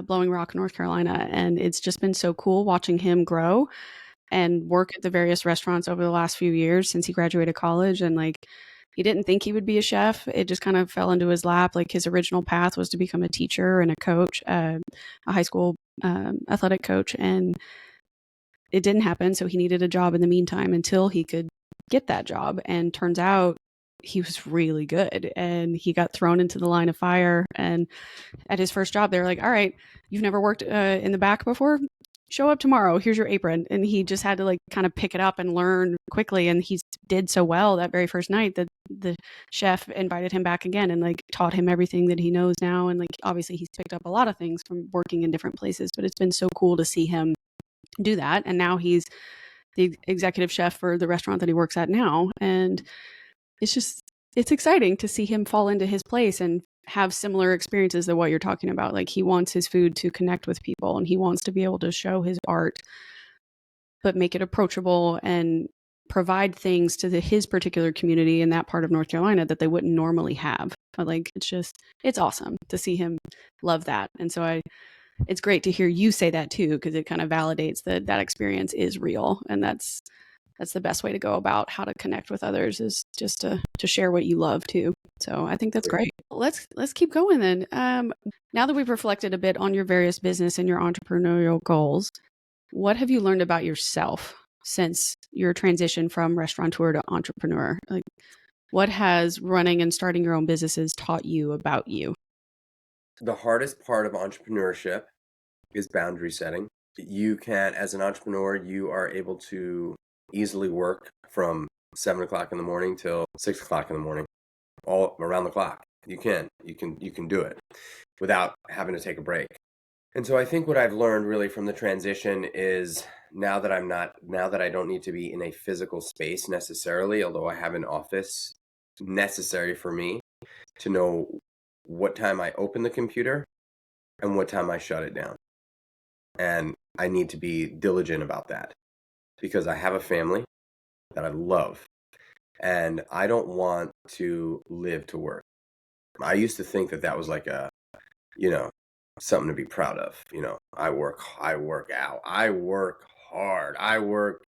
A: Blowing Rock, North Carolina, and it's just been so cool watching him grow and work at the various restaurants over the last few years since he graduated college. And like, he didn't think he would be a chef. It just kind of fell into his lap. Like, his original path was to become a teacher and a coach, a high school athletic coach, and it didn't happen. So he needed a job in the meantime until he could get that job. And turns out he was really good, and he got thrown into the line of fire. And at his first job, they were like, "All right, you've never worked in the back before. Show up tomorrow. Here's your apron." And he just had to like kind of pick it up and learn quickly. And he did so well that very first night that the chef invited him back again and like taught him everything that he knows now. And like, obviously he's picked up a lot of things from working in different places, but it's been so cool to see him do that. And now he's the executive chef for the restaurant that he works at now. And it's exciting to see him fall into his place and have similar experiences to what you're talking about. Like, he wants his food to connect with people and he wants to be able to show his art, but make it approachable and provide things to his particular community in that part of North Carolina that they wouldn't normally have. But like, it's awesome to see him love that. And so it's great to hear you say that too, because it kind of validates that experience is real. And that's the best way to go about how to connect with others, is just to share what you love too. So I think that's great. Let's keep going then. Now that we've reflected a bit on your various business and your entrepreneurial goals, what have you learned about yourself since your transition from restaurateur to entrepreneur? Like, what has running and starting your own businesses taught you about you?
B: The hardest part of entrepreneurship is boundary setting. You can, as an entrepreneur, you are able to easily work from 7 o'clock in the morning till 6 o'clock in the morning, all around the clock. You can do it without having to take a break. And so I think what I've learned really from the transition is now that I don't need to be in a physical space necessarily, although I have an office necessary for me to know what time I open the computer and what time I shut it down. And I need to be diligent about that because I have a family that I love and I don't want to live to work. I used to think that that was like a, you know, something to be proud of. I work out, I work hard, I work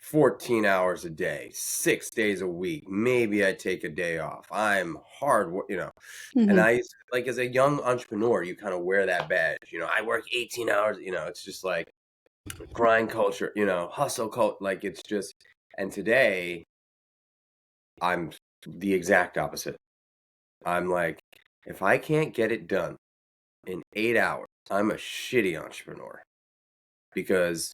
B: 14 hours a day, 6 days a week. Maybe I take a day off. I'm hard. And
A: Mm-hmm.
B: I used like as a young entrepreneur, you kind of wear that badge. I work 18 hours. It's just like grind culture. Hustle culture. Like it's just. And today, I'm the exact opposite. I'm like, if I can't get it done in 8 hours, I'm a shitty entrepreneur because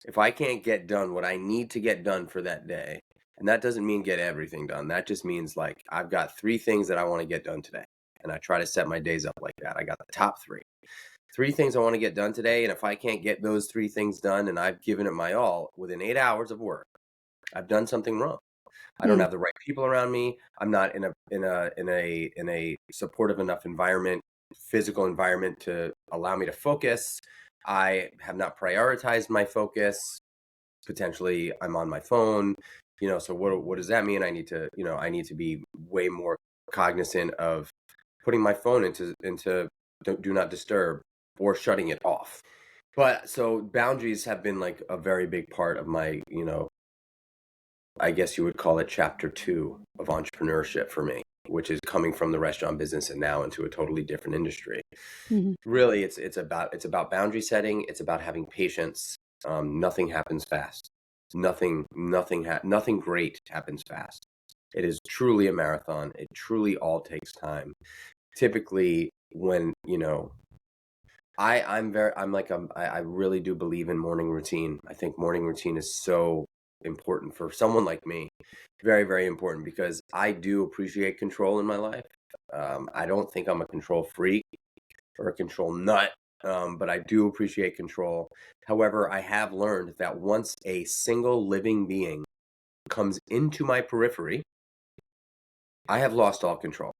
B: if I can't get done what I need to get done for that day, and that doesn't mean get everything done. That just means like I've got 3 things that I want to get done today. And I try to set my days up like that. I got the top three. 3 things I want to get done today. And if I can't get those 3 things done and I've given it my all within 8 hours of work, I've done something wrong. I don't have the right people around me. I'm not in a supportive enough environment, physical environment to allow me to focus. I have not prioritized my focus. Potentially I'm on my phone. So what does that mean? I need to be way more cognizant of putting my phone into do not disturb or shutting it off. But so boundaries have been like a very big part of my, I guess you would call it chapter 2 of entrepreneurship for me, which is coming from the restaurant business and now into a totally different industry.
A: Mm-hmm.
B: Really, it's about boundary setting. It's about having patience. Nothing happens fast. Nothing great happens fast. It is truly a marathon. It truly all takes time. Typically, when I really do believe in morning routine. I think morning routine is so important for someone like me. Very, very important because I do appreciate control in my life. I don't think I'm a control freak or a control nut, but I do appreciate control. However, I have learned that once a single living being comes into my periphery, I have lost all control.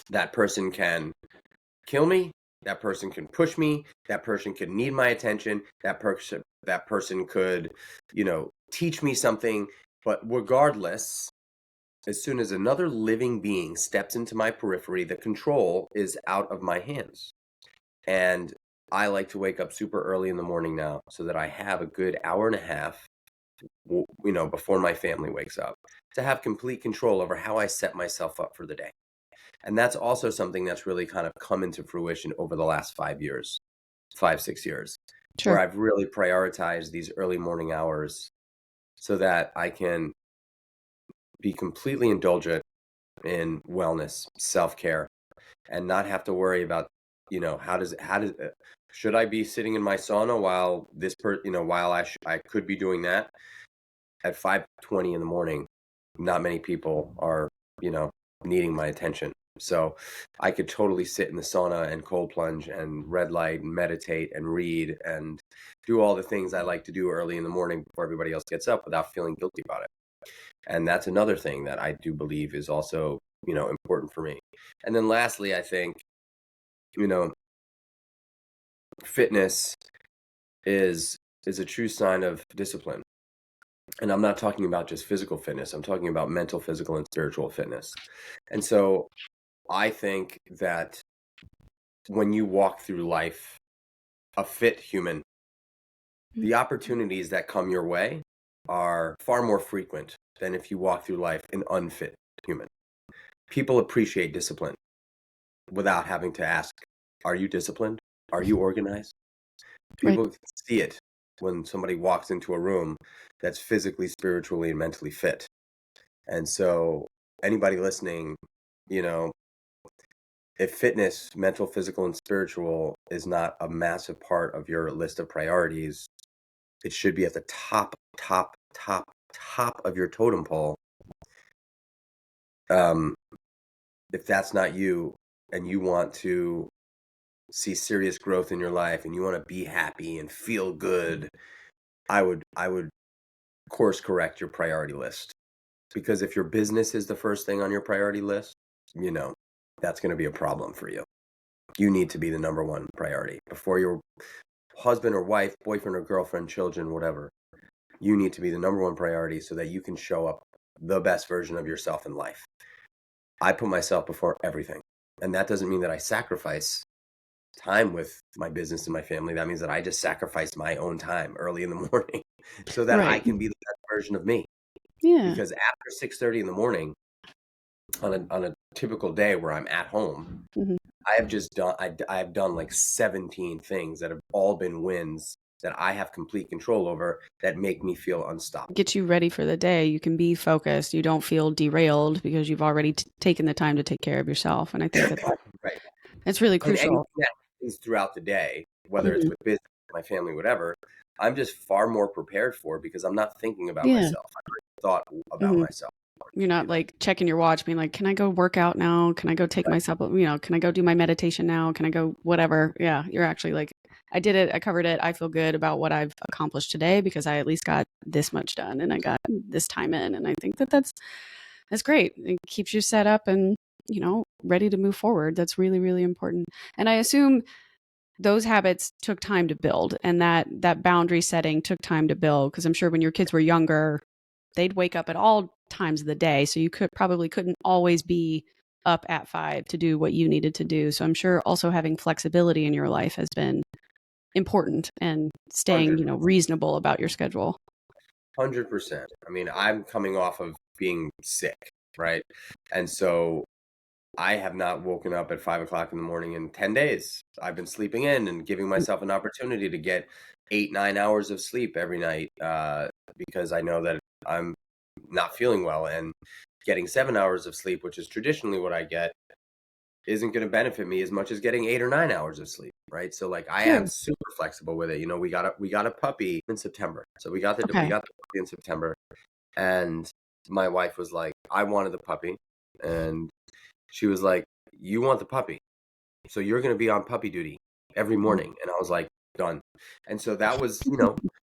B: That person can kill me. That person can push me. That person could need my attention. That person could, teach me something. But regardless, as soon as another living being steps into my periphery, the control is out of my hands. And I like to wake up super early in the morning now so that I have a good hour and a half, before my family wakes up, to have complete control over how I set myself up for the day. And that's also something that's really kind of come into fruition over the last 5 years, 6 years, where
A: Sure.
B: I've really prioritized these early morning hours so that I can be completely indulgent in wellness, self-care, and not have to worry about, should I be sitting in my sauna while while I could be doing that at 5:20 in the morning. Not many people are, needing my attention. So I could totally sit in the sauna and cold plunge and red light and meditate and read and do all the things I like to do early in the morning before everybody else gets up without feeling guilty about it. And that's another thing that I do believe is also, important for me. And then lastly, I think, you know, fitness is a true sign of discipline. And I'm not talking about just physical fitness. I'm talking about mental, physical, and spiritual fitness. And so I think that when you walk through life a fit human, the opportunities that come your way are far more frequent than if you walk through life an unfit human. People appreciate discipline without having to ask, are you disciplined? Are you organized?
A: Right.
B: People see it when somebody walks into a room that's physically, spiritually, and mentally fit. And so anybody listening, you know, if fitness, mental, physical, and spiritual is not a massive part of your list of priorities, it should be at the top, top, top, top of your totem pole. Um, if that's not you and you want to see serious growth in your life and you want to be happy and feel good, I would course correct your priority list, because if your business is the first thing on your priority list, that's going to be a problem for you. You need to be the number one priority before your husband or wife, boyfriend or girlfriend, children, whatever. You need to be the number one priority so that you can show up the best version of yourself in life. I put myself before everything. And that doesn't mean that I sacrifice time with my business and my family. That means that I just sacrifice my own time early in the morning so that I
A: Right.
B: can be the best version of me.
A: Yeah.
B: Because after 6:30 in the morning on a typical day where I'm at home,
A: Mhm.
B: I have done like 17 things that have all been wins that I have complete control over that make me feel unstoppable.
A: Get you ready for the day. You can be focused. You don't feel derailed because you've already taken the time to take care of yourself. And I think that
B: Right.
A: that's really
B: And anything
A: crucial.
B: that happens throughout the day, whether it's
A: Mhm.
B: with business, my family, whatever, I'm just far more prepared for because I'm not thinking about
A: Yeah.
B: myself. I've already thought about
A: Mhm.
B: myself.
A: You're not like checking your watch, being like, can I go work out now? Can I go take
B: Right.
A: myself, can I go do my meditation now? Can I go whatever? Yeah. You're actually like, I did it. I covered it. I feel good about what I've accomplished today because I at least got this much done and I got this time in. And I think that that's great. It keeps you set up and, ready to move forward. That's really, really important. And I assume those habits took time to build and that boundary setting took time to build because I'm sure when your kids were younger, they'd wake up at all times of the day. So you couldn't always be up at 5 to do what you needed to do. So I'm sure also having flexibility in your life has been important and staying,
B: 100%.
A: reasonable about your schedule.
B: 100%. I mean, I'm coming off of being sick, right? And so I have not woken up at 5 o'clock in the morning in 10 days. I've been sleeping in and giving myself an opportunity to get 8, 9 hours of sleep every night because I know that I'm not feeling well. And getting 7 hours of sleep, which is traditionally what I get, isn't going to benefit me as much as getting 8 or 9 hours of sleep, right? So like I
A: Sure.
B: am super flexible with it. We got a puppy in September. So we
A: Okay.
B: got the puppy in September, and my wife was like, I wanted the puppy, and she was like, you want the puppy, so you're going to be on puppy duty every morning. And I was like, done. And so that was,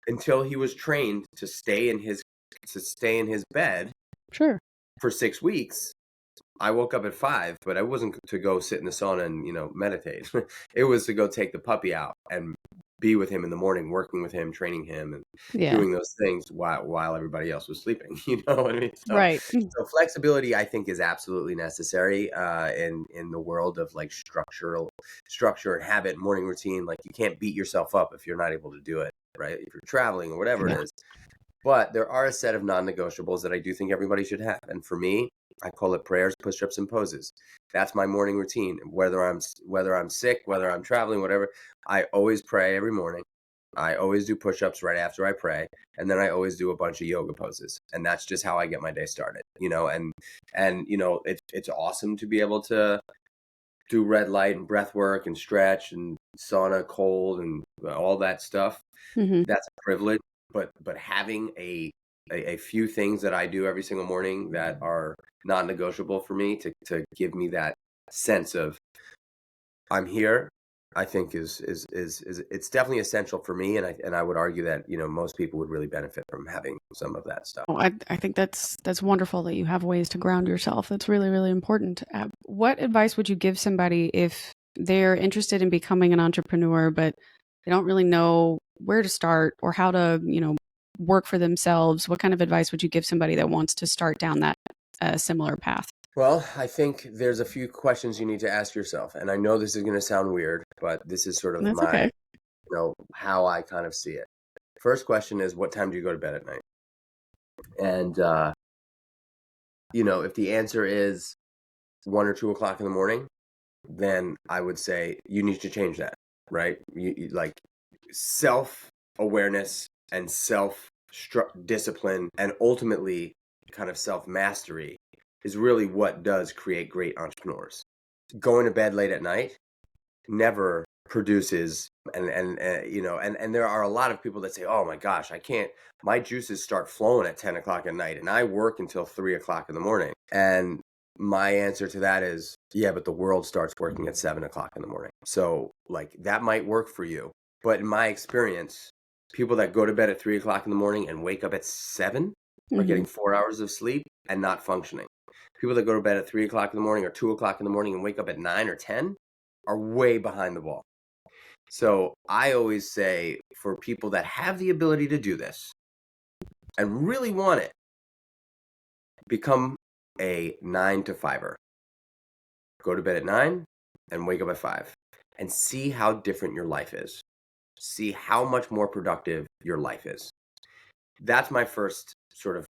B: until he was trained to stay in his bed
A: Sure.
B: for 6 weeks. I woke up at 5, but I wasn't to go sit in the sauna and, meditate. It was to go take the puppy out and be with him in the morning, working with him, training him, and
A: Yeah.
B: doing those things while everybody else was sleeping. You know what I mean? So,
A: Right.
B: so flexibility, I think, is absolutely necessary in the world of like structure and habit, morning routine. Like you can't beat yourself up if you're not able to do it, right? If you're traveling or whatever it
A: Yeah.
B: is. But there are a set of non-negotiables that I do think everybody should have. And for me, I call it prayers, push-ups, and poses. That's my morning routine. Whether I'm sick, whether I'm traveling, whatever, I always pray every morning. I always do push-ups right after I pray, and then I always do a bunch of yoga poses. And that's just how I get my day started. It's awesome to be able to do red light and breath work and stretch and sauna cold and all that stuff.
A: Hmm.
B: That's a privilege, but having a few things that I do every single morning that are non-negotiable for me to give me that sense of I'm here, I think is it's definitely essential for me, and I would argue that most people would really benefit from having some of that stuff.
A: Oh, I think that's wonderful that you have ways to ground yourself. That's really, really important. What advice would you give somebody if they're interested in becoming an entrepreneur, but they don't really know where to start or how to, work for themselves? What kind of advice would you give somebody that wants to start down that similar path?
B: Well, I think there's a few questions you need to ask yourself, and I know this is going to sound weird, but this is sort of
A: That's okay.
B: how I kind of see it. First question is, what time do you go to bed at night? And if the answer is 1 or 2 o'clock in the morning, then I would say you need to change that, right? Like self awareness and self discipline, and ultimately kind of self mastery is really what does create great entrepreneurs. Going to bed late at night never produces, and there are a lot of people that say, oh my gosh, I can't, my juices start flowing at 10 o'clock at night and I work until 3 o'clock in the morning. And my answer to that is, yeah, but the world starts working at 7 o'clock in the morning. So like that might work for you, but in my experience, People that go to bed at 3 o'clock in the morning and wake up at 7 are
A: Mm-hmm.
B: getting 4 hours of sleep and not functioning. People that go to bed at 3 o'clock in the morning or 2 o'clock in the morning and wake up at 9 or 10 are way behind the ball. So I always say for people that have the ability to do this and really want it, become a 9 to 5er. Go to bed at 9 and wake up at 5 and see how different your life is. See how much more productive your life is. That's my first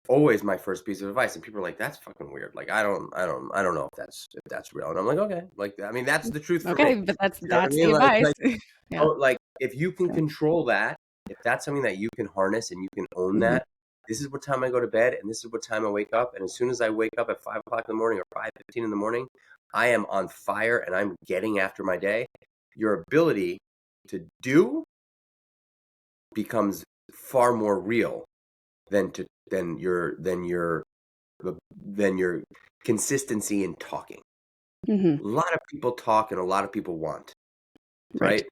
B: always my first piece of advice. And people are like, that's fucking weird. Like, I don't know if that's real. And I'm like, okay, like, I mean, that's the truth for
A: Okay,
B: me.
A: but
B: You know what I
A: that's the
B: mean?
A: advice. Yeah.
B: Oh, like if you can
A: Yeah.
B: control that, if that's something that you can harness and you can own
A: Mm-hmm.
B: that, this is what time I go to bed and this is what time I wake up. And as soon as I wake up at 5 o'clock in the morning or 5:15 in the morning, I am on fire and I'm getting after my day. Your ability to do becomes far more real than your consistency in talking.
A: Mm-hmm.
B: A lot of people talk and a lot of people want,
A: Right.
B: right?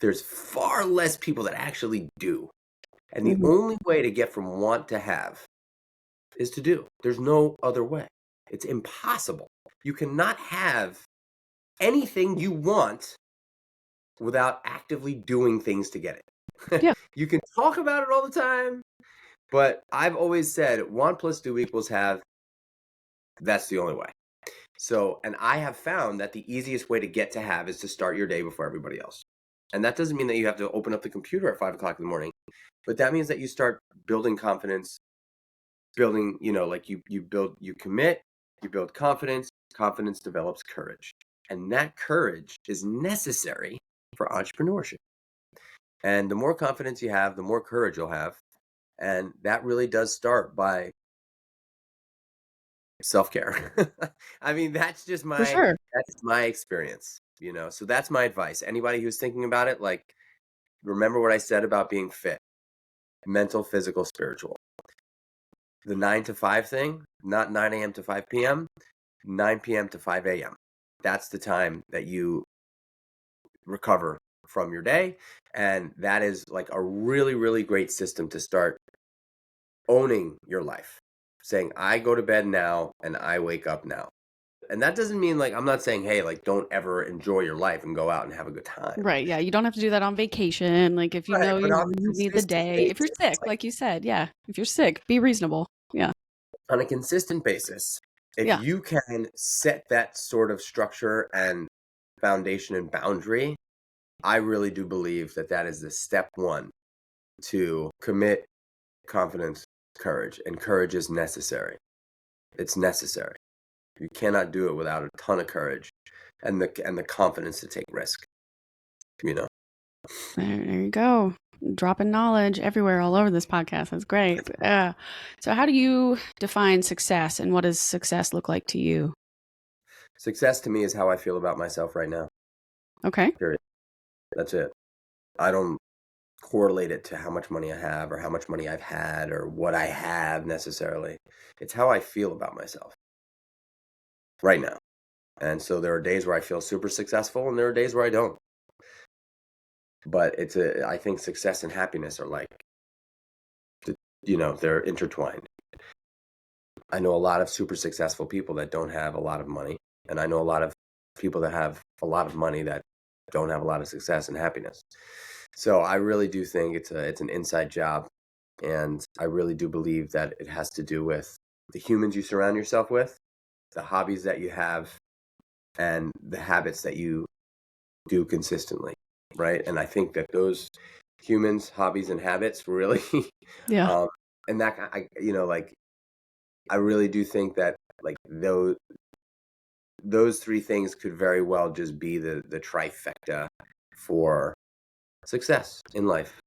B: There's far less people that actually do. And the
A: Mm-hmm.
B: only way to get from want to have is to do. There's no other way. It's impossible. You cannot have anything you want without actively doing things to get it.
A: Yeah.
B: You can talk about it all the time, but I've always said 1 + 2 = have. That's the only way. So, and I have found that the easiest way to get to have is to start your day before everybody else. And that doesn't mean that you have to open up the computer at 5 o'clock in the morning, but that means that you start building confidence, building, like you commit, you build confidence, confidence develops courage. And that courage is necessary for entrepreneurship. And the more confidence you have, the more courage you'll have. And that really does start by self-care. I mean, that's
A: For sure.
B: my experience, so that's my advice. Anybody who's thinking about it, like, remember what I said about being fit: mental, physical, spiritual. The 9 to 5 thing, not 9 a.m. to 5 p.m., 9 p.m. to 5 a.m. That's the time that you recover from your day. And that is like a really, really great system to start owning your life. Saying, I go to bed now and I wake up now. And that doesn't mean, like, I'm not saying, hey, like, don't ever enjoy your life and go out and have a good time.
A: Right. Yeah. You don't have to do that on vacation. Like if you
B: Right.
A: know
B: But on a
A: you need the
B: consistent
A: day. If you're
B: basis,
A: sick, like you said, yeah. If you're sick, be reasonable. Yeah.
B: if
A: Yeah.
B: you can set that sort of structure and foundation and boundary, I really do believe that that is the step one to commit, confidence, courage. And courage is necessary. It's necessary. You cannot do it without a ton of courage and the confidence to take risk, you know.
A: There you go. Dropping knowledge everywhere, all over this podcast. That's great. Yeah. So, how do you define success, and what does success look like to you?
B: Success to me is how I feel about myself right now.
A: Okay.
B: Period. That's it. I don't correlate it to how much money I have or how much money I've had or what I have necessarily. It's how I feel about myself right now. And so there are days where I feel super successful and there are days where I don't. But I think success and happiness are like, they're intertwined. I know a lot of super successful people that don't have a lot of money. And I know a lot of people that have a lot of money that don't have a lot of success and happiness. So I really do think it's an inside job. And I really do believe that it has to do with the humans you surround yourself with, the hobbies that you have, and the habits that you do consistently, right? And I think that those humans, hobbies, and habits really,
A: Yeah.
B: and that like I really do think that like those three things could very well just be the trifecta for success in life,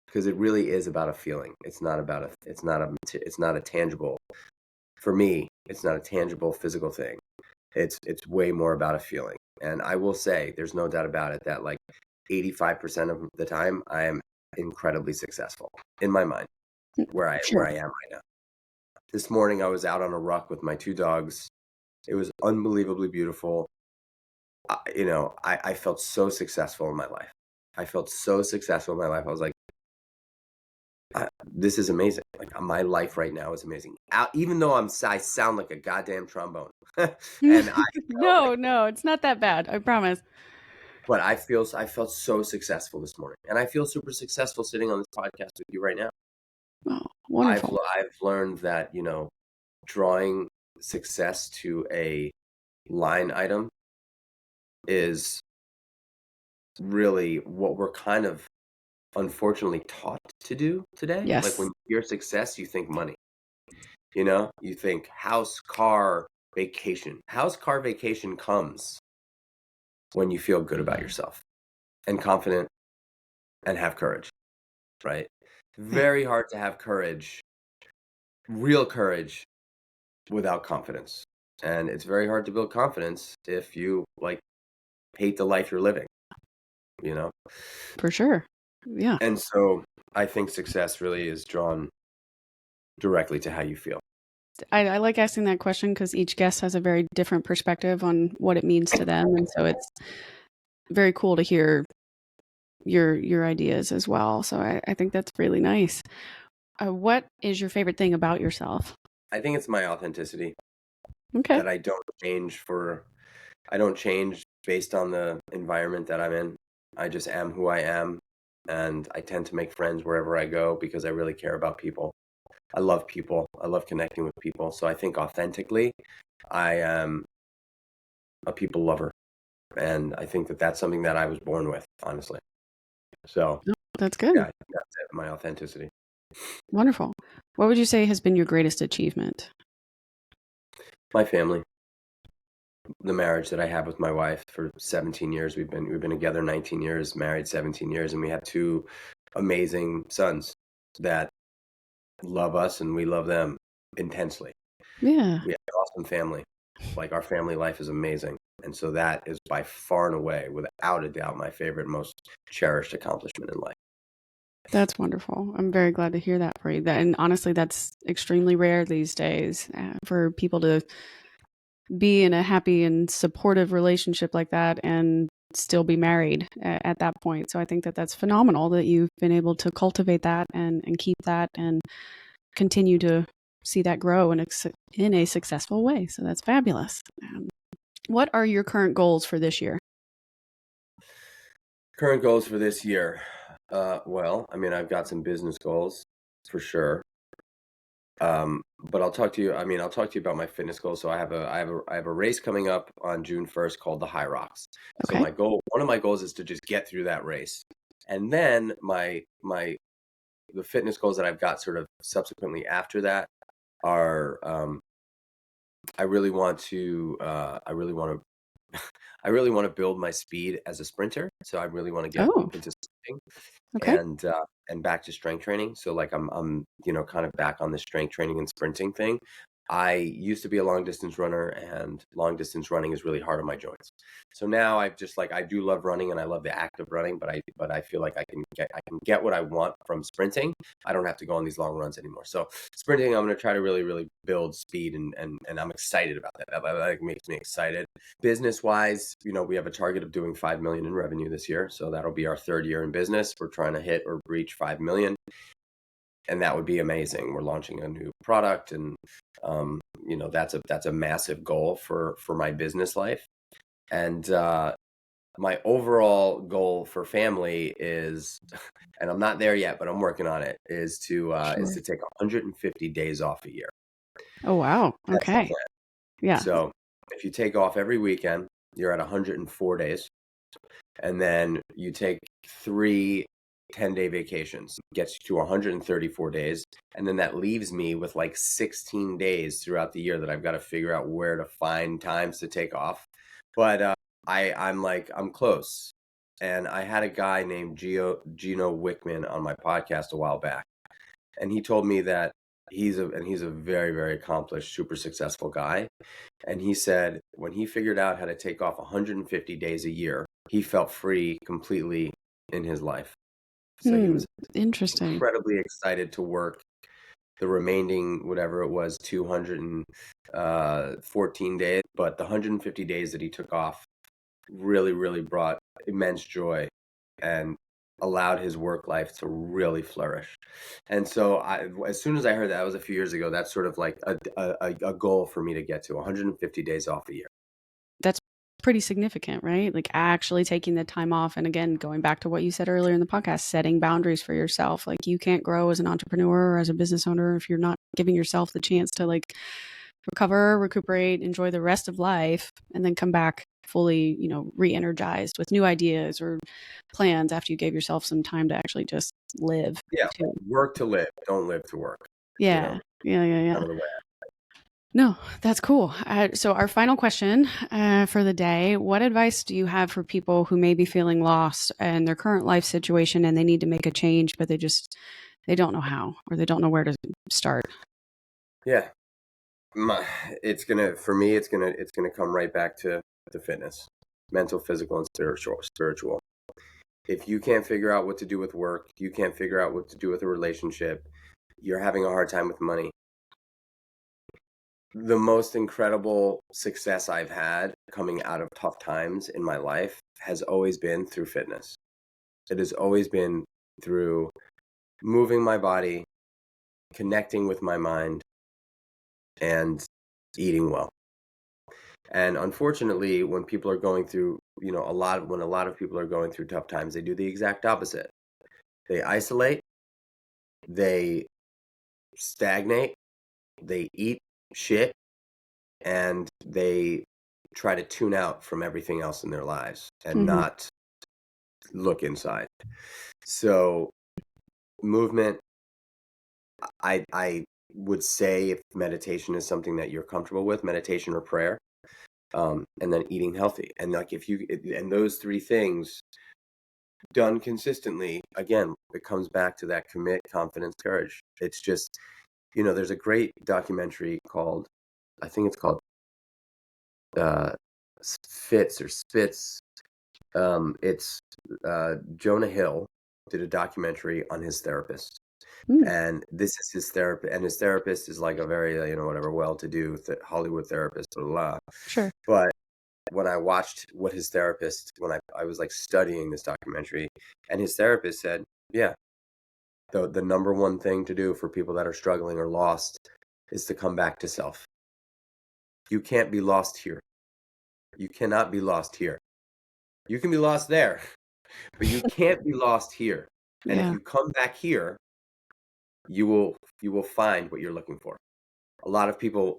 B: because it really is about a feeling. It's not a tangible, for me, it's not a tangible physical thing. It's way more about a feeling. And I will say, there's no doubt about it that like 85% of the time I am incredibly successful in my mind where I
A: Sure.
B: am right now. This morning I was out on a ruck with my two dogs. It was unbelievably beautiful. I felt so successful in my life. I felt so successful in my life. I was like, This is amazing. Like my life right now is amazing. Even though I sound like a goddamn trombone, and I, like,
A: No, it's not that bad. I promise.
B: but I felt so successful this morning, and I feel super successful sitting on this podcast with you right now.
A: Oh, wonderful.
B: I've learned that, drawing success to a line item is really what we're kind of unfortunately taught to do today. Like when
A: Yes,
B: you hear success, you think money. You think house, car, vacation. House, car, vacation comes when you feel good about yourself and confident and have courage, right?
A: yeah,
B: Very hard to have courage, real courage, without confidence. And it's very hard to build confidence if you like hate the life you're living, you know?
A: for sure. Yeah.
B: And so I think success really is drawn directly to how you feel.
A: I like asking that question because each guest has a very different perspective on what it means to them. And so it's very cool to hear your ideas as well. So I think that's really nice. What is your favorite thing about yourself?
B: I think it's my authenticity
A: Okay.
B: that I don't change based on the environment that I'm in. I just am who I am, and I tend to make friends wherever I go because I really care about people. I love people. I love connecting with people. So I think authentically, I am a people lover, and I think that that's something that I was born with, honestly. So
A: Oh, that's
B: yeah,
A: good.
B: I think that's it, my authenticity.
A: Wonderful. What would you say has been your greatest achievement?
B: My family, the marriage that I have with my wife for 17 years. We've been together 19 years, married 17 years, and we have two amazing sons that love us and we love them intensely.
A: Yeah,
B: We have an awesome family. Like our family life is amazing. And so that is by far and away, without a doubt, my favorite, most cherished accomplishment in life.
A: that's wonderful. I'm very glad to hear that for you. And honestly, that's extremely rare these days for people to be in a happy and supportive relationship like that and still be married at that point. So I think that that's phenomenal that you've been able to cultivate that and keep that and continue to see that grow in a successful way. So that's fabulous. What are your current goals for this year?
B: Current goals for this year. Well, I mean, I've got some business goals for sure. But I'll talk to you about my fitness goals. So I have a race coming up on June 1st called the High Rocks. So
A: Okay.
B: one of my goals is to just get through that race. And then the fitness goals that I've got sort of subsequently after that are, I really want to, I really want to build my speed as a sprinter. So I really want to get
A: Oh,
B: into sprinting
A: okay.
B: and back to strength training. So like I'm kind of back on the strength training and sprinting thing. I used to be a long distance runner, and long distance running is really hard on my joints. So now I do love running and I love the act of running, but I feel like I can get what I want from sprinting. I don't have to go on these long runs anymore. So sprinting, I'm going to try to really, really build speed, and I'm excited about that. That like makes me excited. Business wise, we have a target of doing 5 million in revenue this year. So that'll be our third year in business. We're trying to hit or reach 5 million, and that would be amazing. We're launching a new product, and that's a massive goal for my business life. And my overall goal for family is, and I'm not there yet, but I'm working on it, is
A: Sure.
B: to take 150 days off a year.
A: Oh, wow.
B: That's the
A: Okay.
B: plan.
A: Yeah.
B: So if you take off every weekend, you're at 104 days. And then you take 3 10-day vacations, gets you to 134 days. And then that leaves me with like 16 days throughout the year that I've got to figure out where to find times to take off. But I'm close. And I had a guy named Gino Wickman on my podcast a while back. And he told me that he's a very, very accomplished, super successful guy. And he said when he figured out how to take off 150 days a year, he felt free completely in his life. So he
A: Hmm.
B: was
A: Interesting.
B: incredibly excited to work the remaining, whatever it was, 214 days. But the 150 days that he took off really, really brought immense joy and allowed his work life to really flourish. And so as soon as I heard that, was a few years ago, that's sort of like a goal for me to get to 150 days off a year.
A: That's pretty significant, right? Like actually taking the time off. And again, going back to what you said earlier in the podcast, setting boundaries for yourself. Like you can't grow as an entrepreneur or as a business owner if you're not giving yourself the chance to like recover, recuperate, enjoy the rest of life, and then come back fully, re-energized with new ideas or plans after you gave yourself some time to actually just live
B: Yeah,
A: too.
B: work to live, don't live to work.
A: Yeah. Yeah.
B: Kind of the way.
A: No, that's cool. So, our final question for the day: what advice do you have for people who may be feeling lost in their current life situation and they need to make a change, but they don't know how or they don't know where to start?
B: Yeah, for me, it's gonna come right back to fitness, mental, physical, and spiritual. If you can't figure out what to do with work, you can't figure out what to do with a relationship, you're having a hard time with money. The most incredible success I've had coming out of tough times in my life has always been through fitness. It has always been through moving my body, connecting with my mind, and eating well. And unfortunately, when people are going through, when a lot of people are going through tough times, they do the exact opposite. They isolate, they stagnate, they eat shit, and they try to tune out from everything else in their lives and
A: Mm-hmm.
B: not look inside. So, movement, I would say if meditation is something that you're comfortable with, meditation or prayer, and then eating healthy. And like and those three things done consistently, again, it comes back to that commit, confidence, courage. It's just, there's a great documentary called, I think it's called uh, Fits or Spits. It's Jonah Hill did a documentary on his therapist.
A: Mm,
B: And this is his therapist, and his therapist is like a very, whatever, well-to-do Hollywood therapist, blah, blah, blah.
A: sure.
B: But when I watched what his therapist, when I was like studying this documentary, and his therapist said, yeah, the number one thing to do for people that are struggling or lost is to come back to self. You can't be lost here. You cannot be lost here. You can be lost there, but you can't be lost here. And if
A: Yeah.
B: you come back here, you will find what you're looking for. A lot of people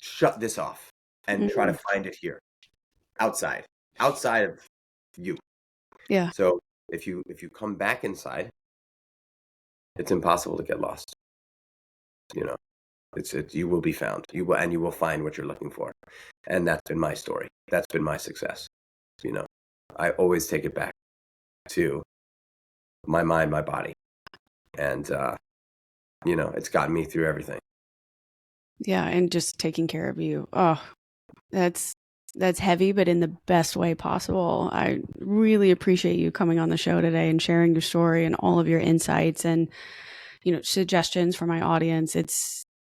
B: shut this off and try to
A: Mm,
B: find it here, outside of you.
A: yeah.
B: So if you come back inside, it's impossible to get lost. You know, you will be found. You will find what you're looking for. And that's been my story. That's been my success. I always take it back to my mind, my body. And it's gotten me through everything.
A: Yeah. And just taking care of you. Oh, that's that's heavy, but in the best way possible. I really appreciate you coming on the show today and sharing your story and all of your insights and suggestions for my audience.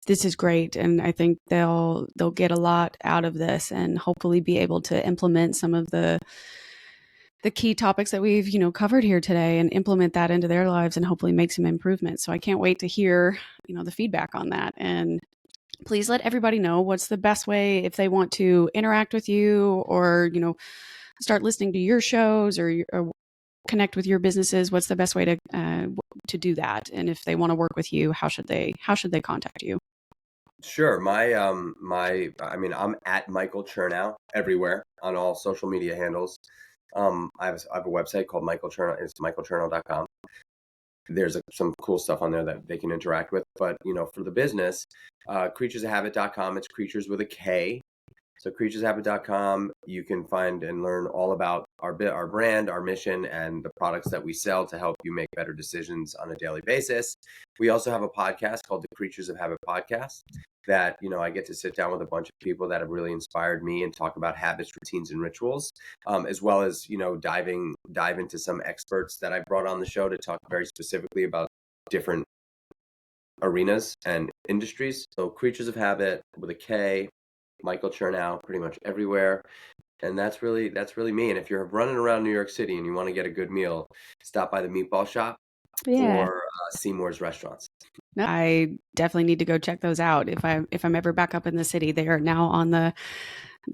A: This is great, and I think they'll get a lot out of this and hopefully be able to implement some of the key topics that we've covered here today and implement that into their lives and hopefully make some improvements. So I can't wait to hear the feedback on that. And please let everybody know what's the best way if they want to interact with you or start listening to your shows or connect with your businesses. What's the best way to do that? And if they want to work with you, how should they contact you?
B: Sure. I'm at Michael Chernow everywhere on all social media handles. I have a website called Michael Chernow. It's michaelchernow.com. There's some cool stuff on there that they can interact with. But, for the business, creaturesofhabit.com. It's creatures with a K. So creatureshabit.com, you can find and learn all about our brand, our mission, and the products that we sell to help you make better decisions on a daily basis. We also have a podcast called the Creatures of Habit Podcast that, I get to sit down with a bunch of people that have really inspired me and talk about habits, routines, and rituals, as well as, dive into some experts that I brought on the show to talk very specifically about different arenas and industries. So Creatures of Habit with a K, Michael Chernow, pretty much everywhere. And that's really me. And if you're running around New York City and you want to get a good meal, stop by the meatball shop
A: Yeah.
B: or Seymour's restaurants.
A: No, I definitely need to go check those out. If I'm ever back up in the city, they are now on the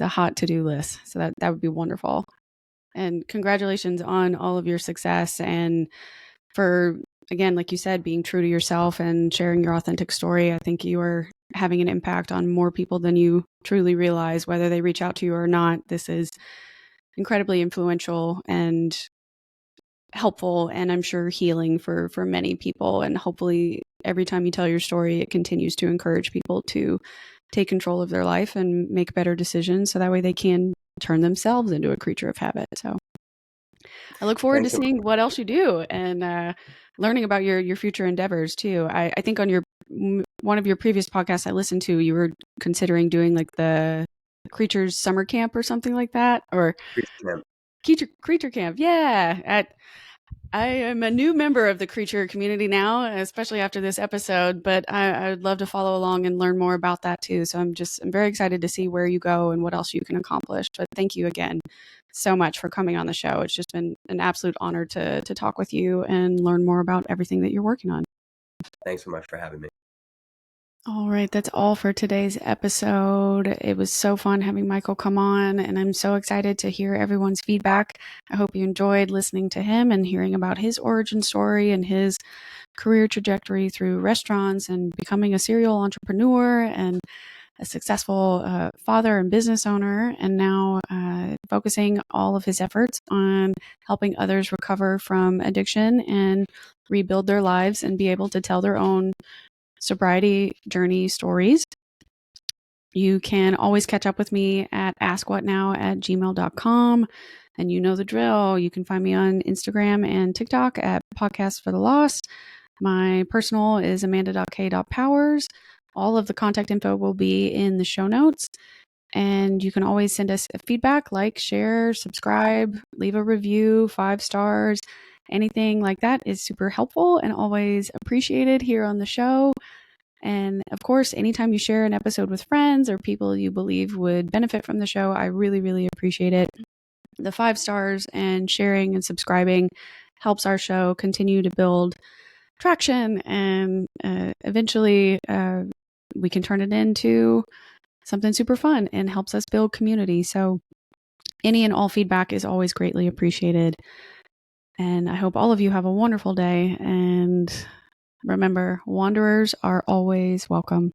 A: hot to-do list. So that would be wonderful. And congratulations on all of your success and for, again, like you said, being true to yourself and sharing your authentic story. I think you are having an impact on more people than you truly realize, whether they reach out to you or not. This is incredibly influential and helpful, and I'm sure healing for many people. And hopefully every time you tell your story, it continues to encourage people to take control of their life and make better decisions so that way they can turn themselves into a creature of habit. So I look forward to
B: Thanks so much.
A: seeing what else you do and learning about your future endeavors too. I think on one of your previous podcasts I listened to, you were considering doing like the Creatures summer camp or something like that, or Creature camp. Yeah, I am a new member of the Creature community now, especially after this episode, but I would love to follow along and learn more about that too. So I'm very excited to see where you go and what else you can accomplish. But thank you again so much for coming on the show. It's just been an absolute honor to talk with you and learn more about everything that you're working on.
B: Thanks so much for having me.
A: All right, that's all for today's episode. It was so fun having Michael come on, and I'm so excited to hear everyone's feedback. I hope you enjoyed listening to him and hearing about his origin story and his career trajectory through restaurants and becoming a serial entrepreneur and a successful father and business owner, and now focusing all of his efforts on helping others recover from addiction and rebuild their lives and be able to tell their own sobriety journey stories. You can always catch up with me at askwhatnow@gmail.com. And you know the drill. You can find me on Instagram and TikTok at Podcast for the Lost. My personal is amanda.k.powers. All of the contact info will be in the show notes. And you can always send us feedback, like, share, subscribe, leave a review, 5 stars. Anything like that is super helpful and always appreciated here on the show. And of course, anytime you share an episode with friends or people you believe would benefit from the show, I really, really appreciate it. The 5 stars and sharing and subscribing helps our show continue to build traction, and eventually we can turn it into something super fun and helps us build community. So any and all feedback is always greatly appreciated. And I hope all of you have a wonderful day. And remember, wanderers are always welcome.